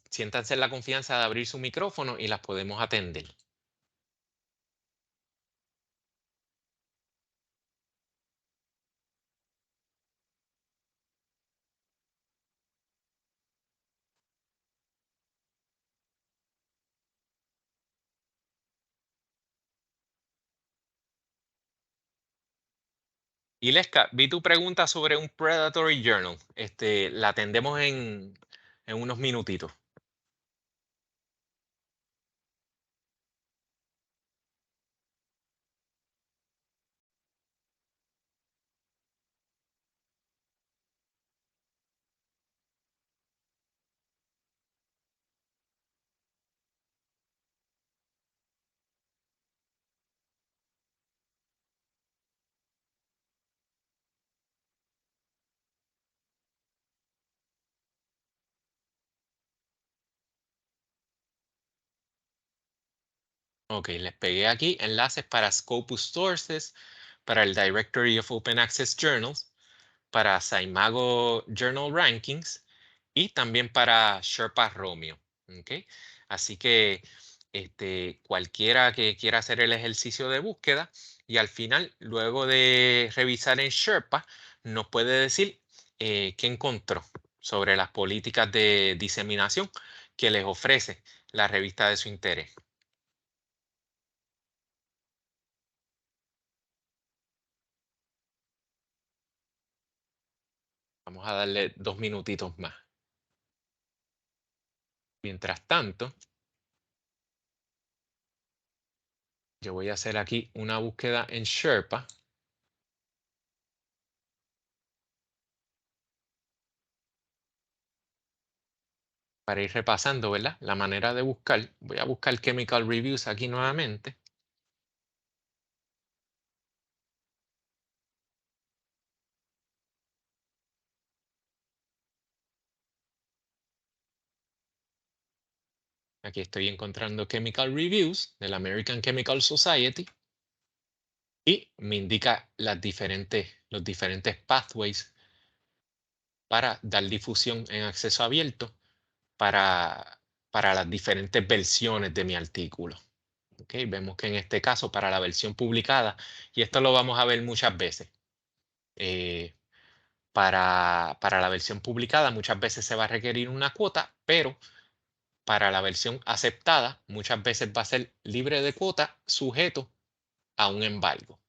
siéntanse en la confianza de abrir su micrófono y las podemos atender. Ileska, vi tu pregunta sobre un Predatory Journal. La atendemos en unos minutitos. Ok, les pegué aquí enlaces para Scopus Sources, para el Directory of Open Access Journals, para Saimago Journal Rankings y también para Sherpa Romeo. ¿Okay? Así que cualquiera que quiera hacer el ejercicio de búsqueda y al final, luego de revisar en Sherpa, nos puede decir qué encontró sobre las políticas de diseminación que les ofrece la revista de su interés. Vamos a darle 2 minutitos más. Mientras tanto, yo voy a hacer aquí una búsqueda en Sherpa. Para ir repasando, ¿verdad? La manera de buscar. Voy a buscar Chemical Reviews aquí nuevamente. Aquí estoy encontrando Chemical Reviews del American Chemical Society y me indica los diferentes pathways para dar difusión en acceso abierto para las diferentes versiones de mi artículo. Okay, vemos que en este caso para la versión publicada, y esto lo vamos a ver muchas veces, para la versión publicada muchas veces se va a requerir una cuota, pero para la versión aceptada muchas veces va a ser libre de cuota, sujeto a un embargo.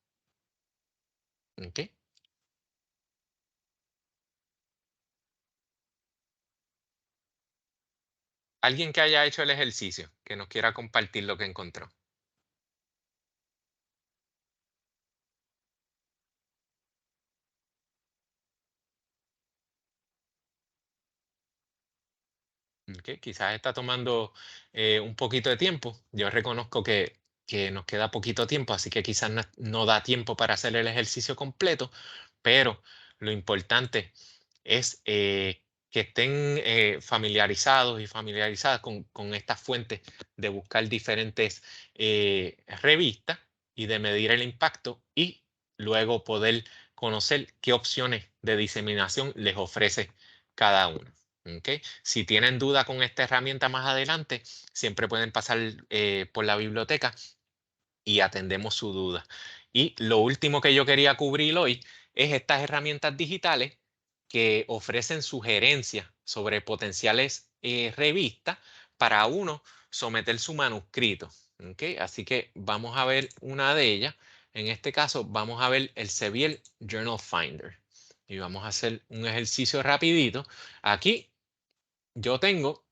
¿Okay? Alguien que haya hecho el ejercicio, que nos quiera compartir lo que encontró. Okay, quizás está tomando un poquito de tiempo. Yo reconozco que nos queda poquito tiempo, así que quizás no da tiempo para hacer el ejercicio completo, pero lo importante es que estén familiarizados y familiarizadas con estas fuentes de buscar diferentes revistas y de medir el impacto y luego poder conocer qué opciones de diseminación les ofrece cada una. ¿Okay? Si tienen duda con esta herramienta más adelante, siempre pueden pasar por la biblioteca y atendemos su duda. Y lo último que yo quería cubrir hoy es estas herramientas digitales que ofrecen sugerencias sobre potenciales revistas para uno someter su manuscrito. ¿Okay? Así que vamos a ver una de ellas. En este caso vamos a ver el Sevier Journal Finder. Y vamos a hacer un ejercicio rapidito. Aquí yo tengo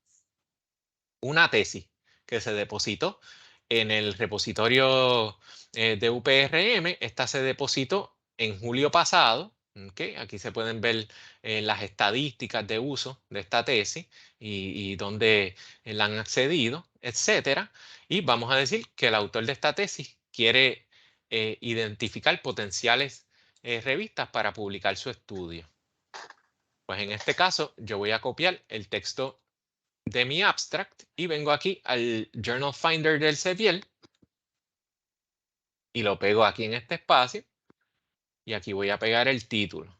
una tesis que se depositó en el repositorio de UPRM. Esta se depositó en julio pasado. ¿Okay? Aquí se pueden ver las estadísticas de uso de esta tesis y dónde la han accedido, etcétera. Y vamos a decir que el autor de esta tesis quiere identificar potenciales revistas para publicar su estudio. Pues en este caso yo voy a copiar el texto de mi abstract y vengo aquí al Journal Finder del Sevier y lo pego aquí en este espacio y aquí voy a pegar el título.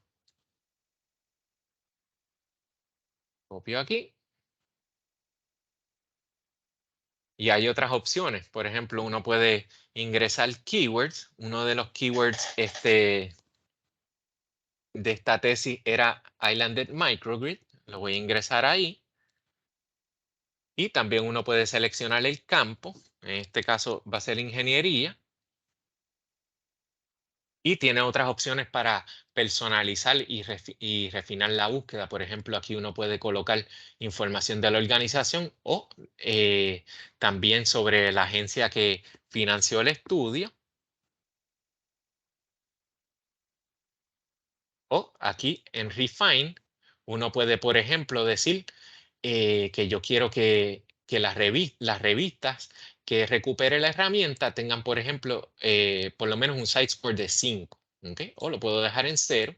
Copio aquí. Y hay otras opciones. Por ejemplo, uno puede ingresar keywords. Uno de los keywords de esta tesis era Islanded Microgrid. Lo voy a ingresar ahí. Y también uno puede seleccionar el campo. En este caso va a ser ingeniería. Y tiene otras opciones para personalizar y refinar la búsqueda. Por ejemplo, aquí uno puede colocar información de la organización o también sobre la agencia que financió el estudio. O aquí en Refine, uno puede, por ejemplo, decir que yo quiero que las revistas que recupere la herramienta tengan, por ejemplo, por lo menos un site score de 5. ¿Okay? O lo puedo dejar en 0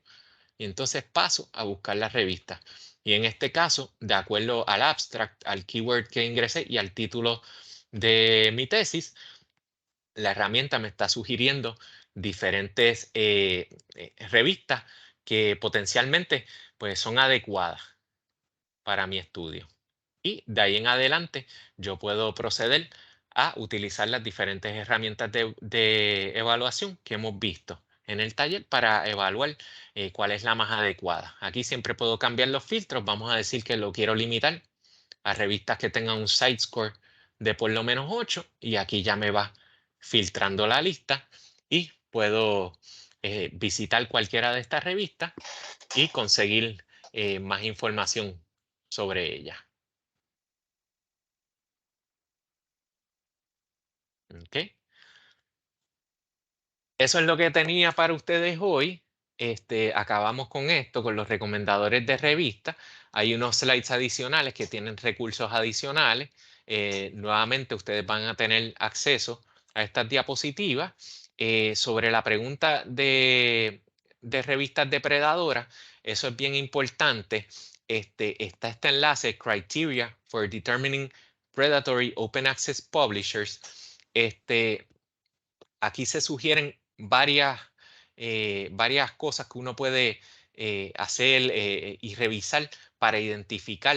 y entonces paso a buscar la revista. Y en este caso, de acuerdo al abstract, al keyword que ingresé y al título de mi tesis, la herramienta me está sugiriendo diferentes revistas que potencialmente pues, son adecuadas para mi estudio. Y de ahí en adelante yo puedo proceder a utilizar las diferentes herramientas de evaluación que hemos visto en el taller para evaluar cuál es la más adecuada. Aquí siempre puedo cambiar los filtros. Vamos a decir que lo quiero limitar a revistas que tengan un CiteScore de por lo menos 8 y aquí ya me va filtrando la lista y puedo visitar cualquiera de estas revistas y conseguir más información sobre ella. ¿Ok? Eso es lo que tenía para ustedes hoy. Acabamos con esto, con los recomendadores de revistas. Hay unos slides adicionales que tienen recursos adicionales. Nuevamente, ustedes van a tener acceso a estas diapositivas. Sobre la pregunta de revistas depredadoras, eso es bien importante. Está este enlace, Criteria for Determining Predatory Open Access Publishers. Aquí se sugieren varias cosas que uno puede hacer y revisar para identificar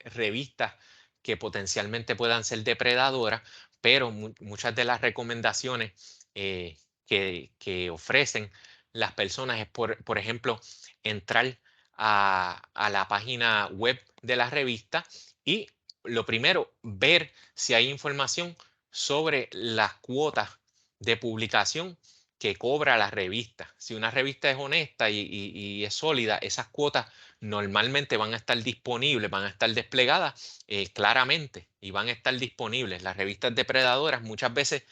revistas que potencialmente puedan ser depredadoras, pero muchas de las recomendaciones que ofrecen las personas es, por ejemplo, entrar a la página web de la revista y lo primero, ver si hay información sobre las cuotas de publicación que cobra la revista. Si una revista es honesta y es sólida, esas cuotas normalmente van a estar disponibles, van a estar desplegadas claramente y van a estar disponibles. Las revistas depredadoras muchas veces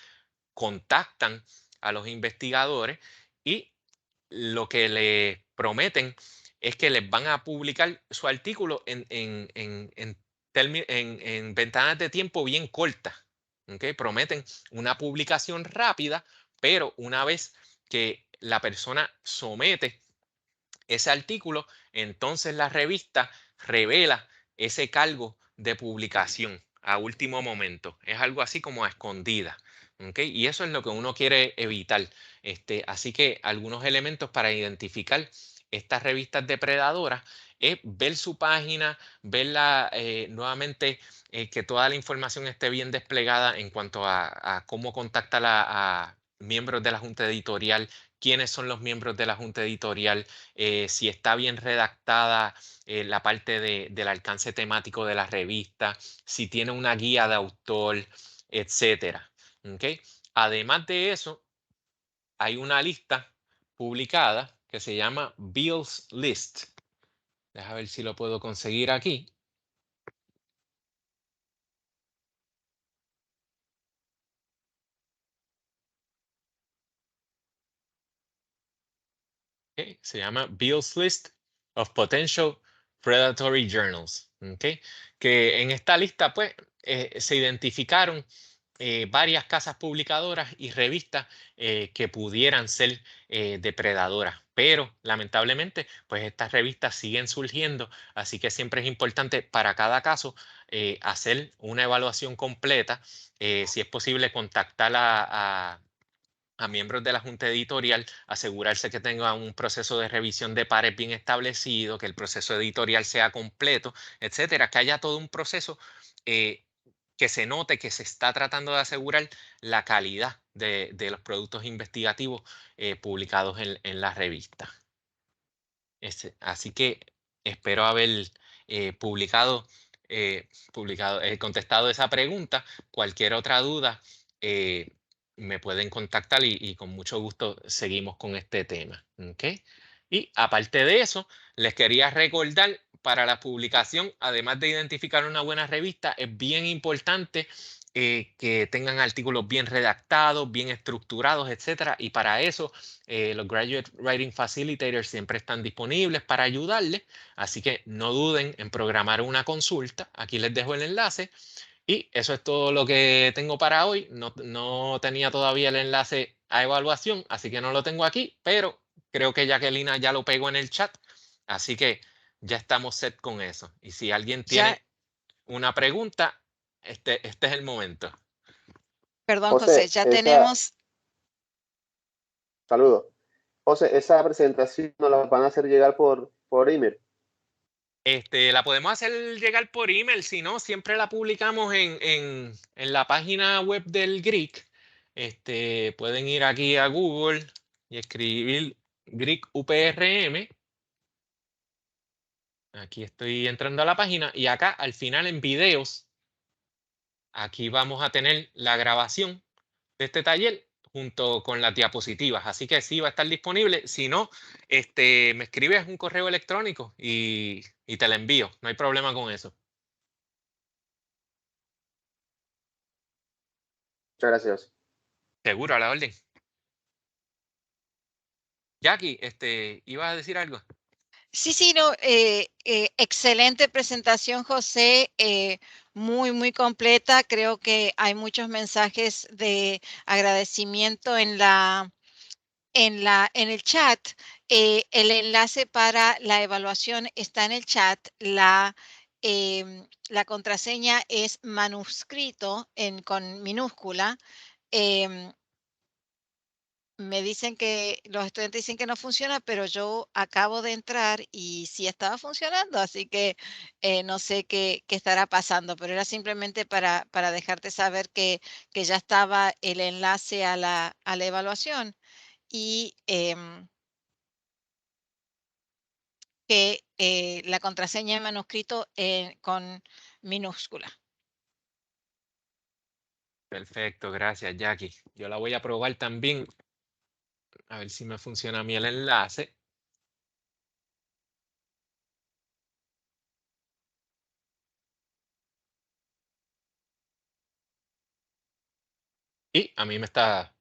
contactan a los investigadores y lo que les prometen es que les van a publicar su artículo en ventanas de tiempo bien cortas. ¿Okay? Prometen una publicación rápida, pero una vez que la persona somete ese artículo, entonces la revista revela ese cargo de publicación a último momento. Es algo así como a escondida. ¿Okay? Y eso es lo que uno quiere evitar. Así que algunos elementos para identificar estas revistas depredadoras es ver su página, verla nuevamente, que toda la información esté bien desplegada en cuanto a cómo contactar a miembros de la junta editorial, quiénes son los miembros de la junta editorial, si está bien redactada la parte del alcance temático de la revista, si tiene una guía de autor, etcétera. ¿Okay? Además de eso, hay una lista publicada que se llama Beall's List. Déjame ver si lo puedo conseguir aquí. Okay. Se llama Beall's List of Potential Predatory Journals. Okay. Que en esta lista pues se identificaron varias casas publicadoras y revistas que pudieran ser depredadoras, pero lamentablemente pues estas revistas siguen surgiendo, así que siempre es importante para cada caso hacer una evaluación completa, si es posible contactar a miembros de la junta editorial, asegurarse que tenga un proceso de revisión de pares bien establecido, que el proceso editorial sea completo, etcétera, que haya todo un proceso que se note que se está tratando de asegurar la calidad de los productos investigativos publicados en la revista. Así que espero haber contestado esa pregunta. Cualquier otra duda, me pueden contactar y con mucho gusto seguimos con este tema. ¿Okay? Y aparte de eso, les quería recordar para la publicación, además de identificar una buena revista, es bien importante que tengan artículos bien redactados, bien estructurados, etcétera. Y para eso, los Graduate Writing Facilitators siempre están disponibles para ayudarles. Así que no duden en programar una consulta. Aquí les dejo el enlace. Y eso es todo lo que tengo para hoy. No tenía todavía el enlace a evaluación, así que no lo tengo aquí, pero creo que Jacquelina ya lo pegó en el chat. Así que ya estamos set con eso. Y si alguien tiene una pregunta, este es el momento. Perdón, José, José, ya tenemos. Saludos. José, esa presentación nos la van a hacer llegar por email. La podemos hacer llegar por email, si no, siempre la publicamos en la página web del GRIC. Pueden ir aquí a Google y escribir GRIC UPRM. Aquí estoy entrando a la página y acá al final en videos, aquí vamos a tener la grabación de este taller junto con las diapositivas. Así que sí va a estar disponible. Si no, me escribes un correo electrónico y te la envío. No hay problema con eso. Muchas gracias. Seguro, a la orden. Jackie, ¿ibas a decir algo? Sí, no, excelente presentación, José, muy, muy completa. Creo que hay muchos mensajes de agradecimiento en el chat. El enlace para la evaluación está en el chat. La contraseña es manuscrito con minúscula. Me dicen que los estudiantes dicen que no funciona, pero yo acabo de entrar y sí estaba funcionando, así que no sé qué estará pasando, pero era simplemente para dejarte saber que ya estaba el enlace a la evaluación y que la contraseña de manuscrito con minúscula. Perfecto, gracias, Jackie. Yo la voy a probar también. A ver si me funciona a mí el enlace. Y a mí me está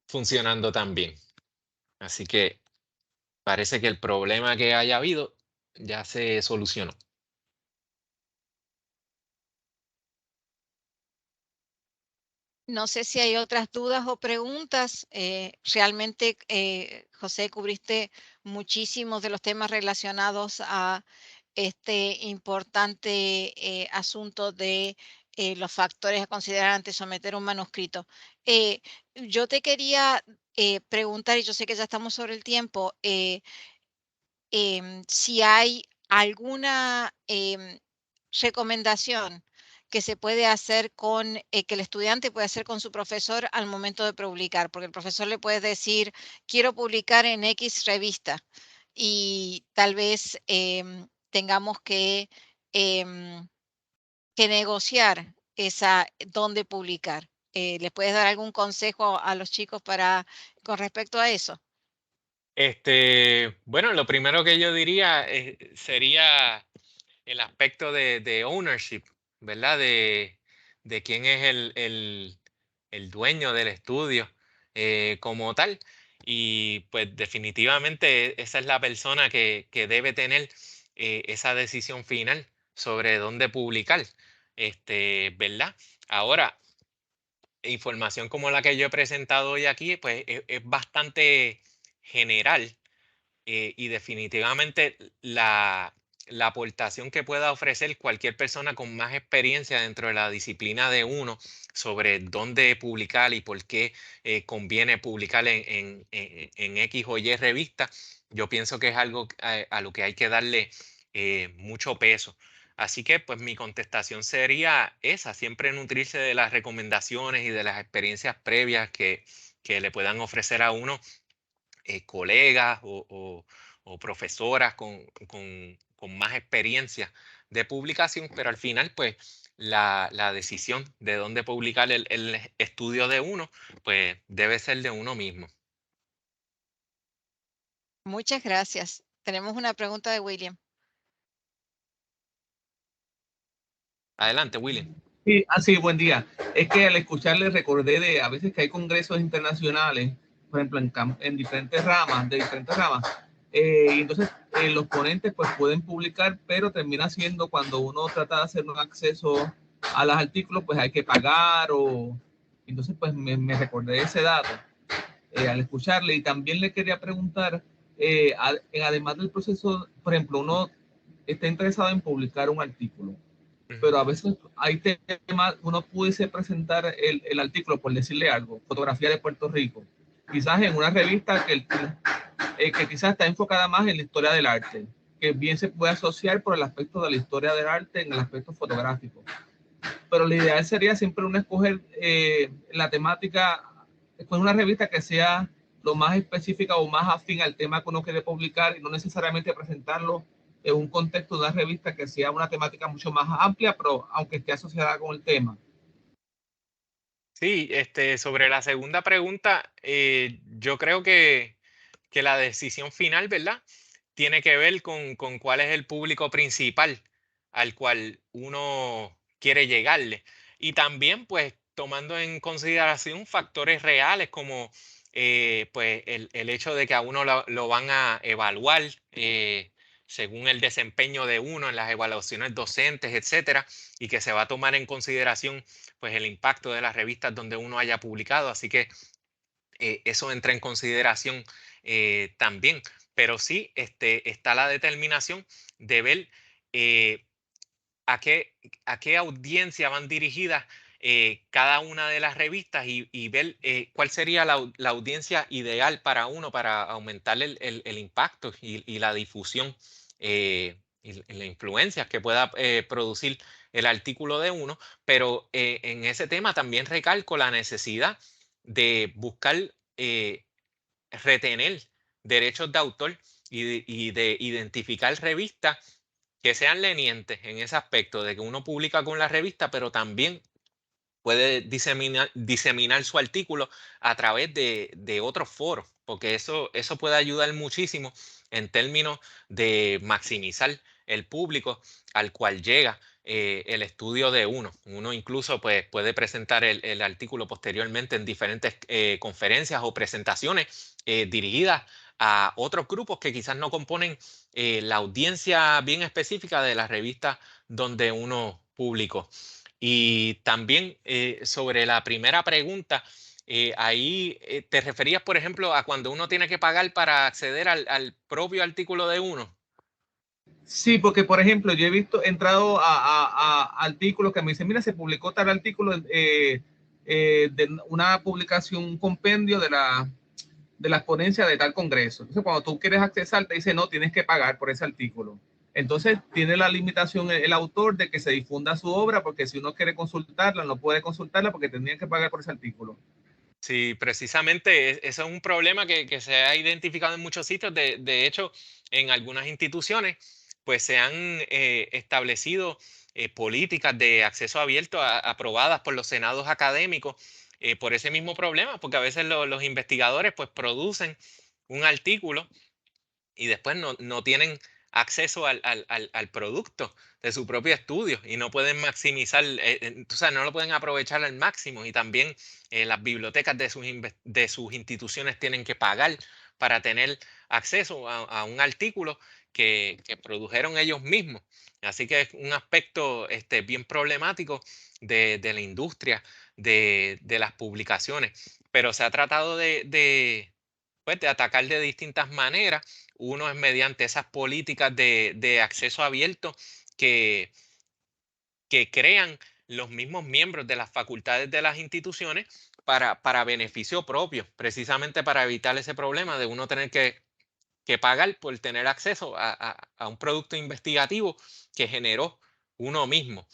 funcionando también. Así que parece que el problema que haya habido ya se solucionó. No sé si hay otras dudas o preguntas. Realmente, José, cubriste muchísimos de los temas relacionados a este importante asunto de los factores a considerar antes de someter un manuscrito. Yo te quería preguntar, y yo sé que ya estamos sobre el tiempo, si hay alguna recomendación que se puede hacer que el estudiante puede hacer con su profesor al momento de publicar, porque el profesor le puede decir, quiero publicar en X revista y tal vez tengamos em, que negociar dónde publicar. ¿Les puedes dar algún consejo a los chicos con respecto a eso? Bueno, lo primero que yo diría sería el aspecto de ownership, ¿verdad? De quién es el dueño del estudio como tal. Y pues definitivamente esa es la persona que debe tener esa decisión final sobre dónde publicar, ¿verdad? Ahora, información como la que yo he presentado hoy aquí, pues es bastante general y definitivamente la aportación que pueda ofrecer cualquier persona con más experiencia dentro de la disciplina de uno sobre dónde publicar y por qué conviene publicar en X o Y revista, yo pienso que es algo a lo que hay que darle mucho peso. Así que pues mi contestación sería esa, siempre nutrirse de las recomendaciones y de las experiencias previas que le puedan ofrecer a uno colegas o profesoras con más experiencia de publicación, pero al final, pues, la decisión de dónde publicar el estudio de uno, pues, debe ser de uno mismo. Muchas gracias. Tenemos una pregunta de William. Adelante, William. Sí, buen día. Es que al escucharle recordé de a veces que hay congresos internacionales, por ejemplo, en diferentes ramas, y entonces los ponentes pues pueden publicar, pero termina siendo cuando uno trata de hacer un acceso a los artículos, pues hay que pagar entonces pues me recordé de ese dato al escucharle. Y también le quería preguntar, además del proceso, por ejemplo, uno está interesado en publicar un artículo. pero a veces hay temas, uno pudiese presentar el artículo, por decirle algo, fotografía de Puerto Rico, quizás en una revista que quizás está enfocada más en la historia del arte, que bien se puede asociar por el aspecto de la historia del arte en el aspecto fotográfico. Pero lo ideal sería siempre uno escoger la temática, escoger una revista que sea lo más específica o más afín al tema que uno quiere publicar y no necesariamente presentarlo en un contexto de una revista que sea una temática mucho más amplia, pero aunque esté asociada con el tema. Sí, sobre la segunda pregunta, yo creo que la decisión final, ¿verdad? Tiene que ver con cuál es el público principal al cual uno quiere llegarle. Y también, pues, tomando en consideración factores reales como pues, el hecho de que a uno lo van a evaluar según el desempeño de uno en las evaluaciones docentes, etcétera, y que se va a tomar en consideración pues, el impacto de las revistas donde uno haya publicado. Así que eso entra en consideración también. Pero sí está la determinación de ver a qué audiencia van dirigidas cada una de las revistas y ver cuál sería la audiencia ideal para uno para aumentar el impacto y la difusión y la influencia que pueda producir el artículo de uno. Pero en ese tema también recalco la necesidad de buscar retener derechos de autor y de identificar revistas que sean lenientes en ese aspecto de que uno publica con la revista, pero también puede diseminar su artículo a través de otros foros, porque eso puede ayudar muchísimo en términos de maximizar el público al cual llega el estudio de uno. Uno incluso pues, puede presentar el artículo posteriormente en diferentes conferencias o presentaciones dirigidas a otros grupos que quizás no componen la audiencia bien específica de la revista donde uno publicó. Y también sobre la primera pregunta, ahí te referías, por ejemplo, a cuando uno tiene que pagar para acceder al propio artículo de uno. Sí, porque por ejemplo, yo he entrado a artículos que me dicen, mira, se publicó tal artículo de una publicación, un compendio de las ponencias de tal congreso. Entonces, cuando tú quieres accesar, te dice, no, tienes que pagar por ese artículo. Entonces, tiene la limitación el autor de que se difunda su obra, porque si uno quiere consultarla, no puede consultarla porque tendría que pagar por ese artículo. Sí, precisamente eso es un problema que se ha identificado en muchos sitios. De hecho, en algunas instituciones, pues se han establecido políticas de acceso abierto aprobadas por los senados académicos por ese mismo problema, porque a veces los investigadores pues producen un artículo y después no tienen acceso al producto de su propio estudio y no pueden maximizar, o sea, no lo pueden aprovechar al máximo. Y también las bibliotecas de sus instituciones tienen que pagar para tener acceso a un artículo que produjeron ellos mismos. Así que es un aspecto bien problemático de la industria de las publicaciones. Pero se ha tratado pues, de atacar de distintas maneras. Uno es mediante esas políticas de acceso abierto que, que crean los mismos miembros de las facultades de las instituciones para beneficio propio, precisamente para evitar ese problema de uno tener que pagar por tener acceso a un producto investigativo que generó uno mismo.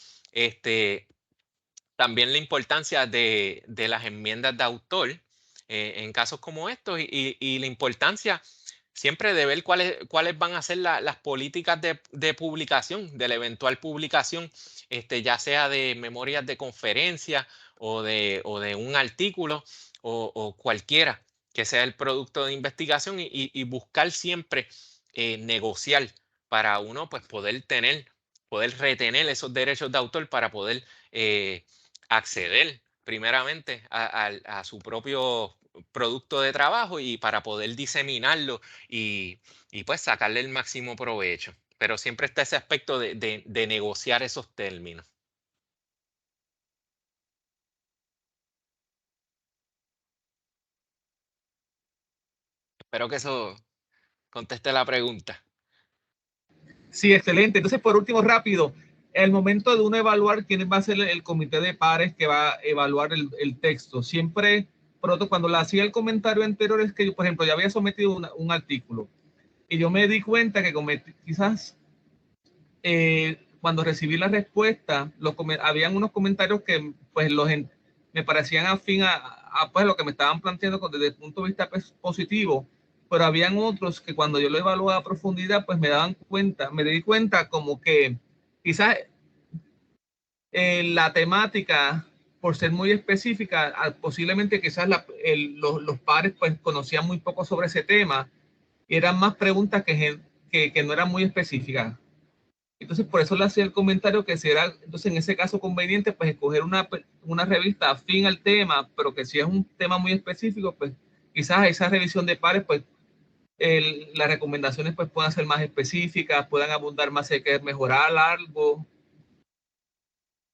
También la importancia de las enmiendas de autor en casos como estos y la importancia siempre de ver cuáles van a ser las políticas de publicación, de la eventual publicación, ya sea de memorias de conferencia o de un artículo o cualquiera que sea el producto de investigación y buscar siempre negociar para uno pues poder retener esos derechos de autor para poder acceder primeramente a su propio producto de trabajo y para poder diseminarlo y pues sacarle el máximo provecho. Pero siempre está ese aspecto de negociar esos términos. Espero que eso conteste la pregunta. Sí, excelente. Entonces, por último, rápido, el momento de uno evaluar quién va a ser el comité de pares que va a evaluar el texto, siempre, pronto cuando le hacía el comentario anterior es que yo, por ejemplo, ya había sometido un artículo y yo me di cuenta que quizás cuando recibí la respuesta, habían unos comentarios que pues me parecían afín a pues, lo que me estaban planteando desde el punto de vista pues, positivo, pero habían otros que cuando yo lo evaluaba a profundidad, pues me di cuenta como que quizás la temática, por ser muy específica, posiblemente quizás los pares pues conocían muy poco sobre ese tema y eran más preguntas que no eran muy específicas. Entonces, por eso le hacía el comentario que si era, entonces en ese caso conveniente, pues escoger una revista afín al tema, pero que si es un tema muy específico, pues quizás esa revisión de pares, pues las recomendaciones pues puedan ser más específicas, puedan abundar más si hay que mejorar algo.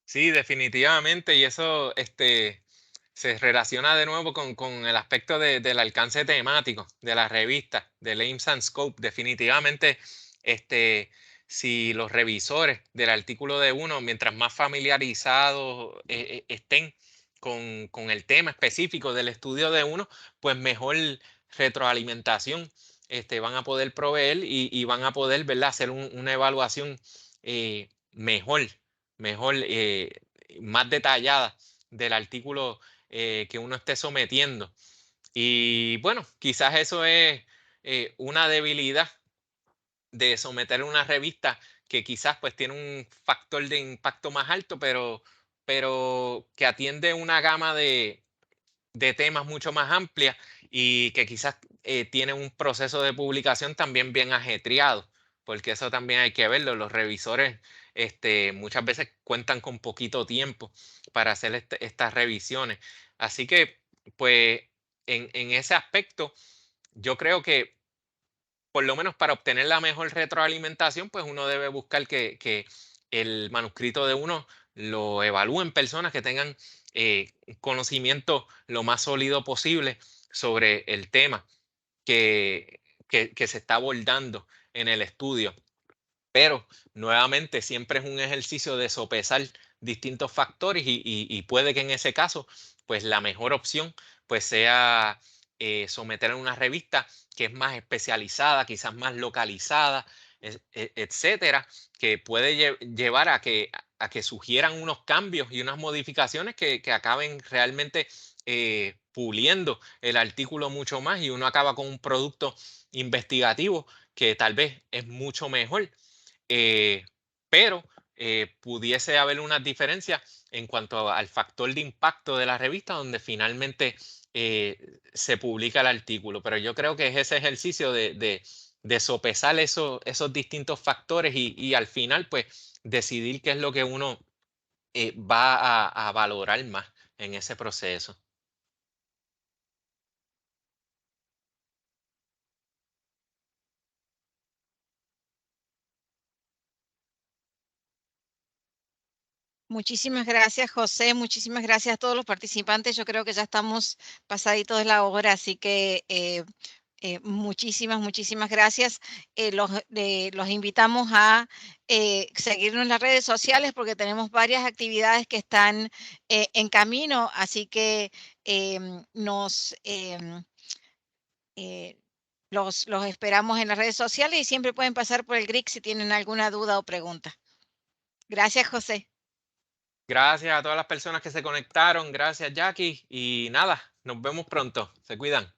Sí, definitivamente, y eso se relaciona de nuevo con el aspecto del alcance temático de la revista, del Aims and Scope. Definitivamente, si los revisores del artículo de uno, mientras más familiarizados estén con el tema específico del estudio de uno, pues mejor retroalimentación van a poder proveer y van a poder, ¿verdad?, hacer una evaluación mejor, más detallada del artículo que uno esté sometiendo. Y bueno, quizás eso es una debilidad de someter una revista que quizás pues tiene un factor de impacto más alto, pero que atiende una gama de temas mucho más amplia y que quizás tiene un proceso de publicación también bien ajetreado, porque eso también hay que verlo. Los revisores muchas veces cuentan con poquito tiempo para hacer estas revisiones. Así que, pues, en ese aspecto, yo creo que por lo menos para obtener la mejor retroalimentación, pues uno debe buscar que el manuscrito de uno lo evalúen personas que tengan conocimiento lo más sólido posible sobre el tema que se está abordando en el estudio. Pero nuevamente siempre es un ejercicio de sopesar distintos factores y puede que en ese caso, pues la mejor opción pues sea someter a una revista que es más especializada, quizás más localizada, etcétera, que puede llevar a que sugieran unos cambios y unas modificaciones que acaben realmente puliendo el artículo mucho más y uno acaba con un producto investigativo que tal vez es mucho mejor. Pero pudiese haber unas diferencias en cuanto al factor de impacto de la revista donde finalmente se publica el artículo. Pero yo creo que es ese ejercicio de sopesar esos distintos factores y al final pues decidir qué es lo que uno va a valorar más en ese proceso. Muchísimas gracias, José. Muchísimas gracias a todos los participantes. Yo creo que ya estamos pasaditos de la hora, así que muchísimas gracias. Los invitamos a seguirnos en las redes sociales porque tenemos varias actividades que están en camino, así que los esperamos en las redes sociales y siempre pueden pasar por el GRIC si tienen alguna duda o pregunta. Gracias, José. Gracias a todas las personas que se conectaron. Gracias, Jackie. Y nada, nos vemos pronto. Se cuidan.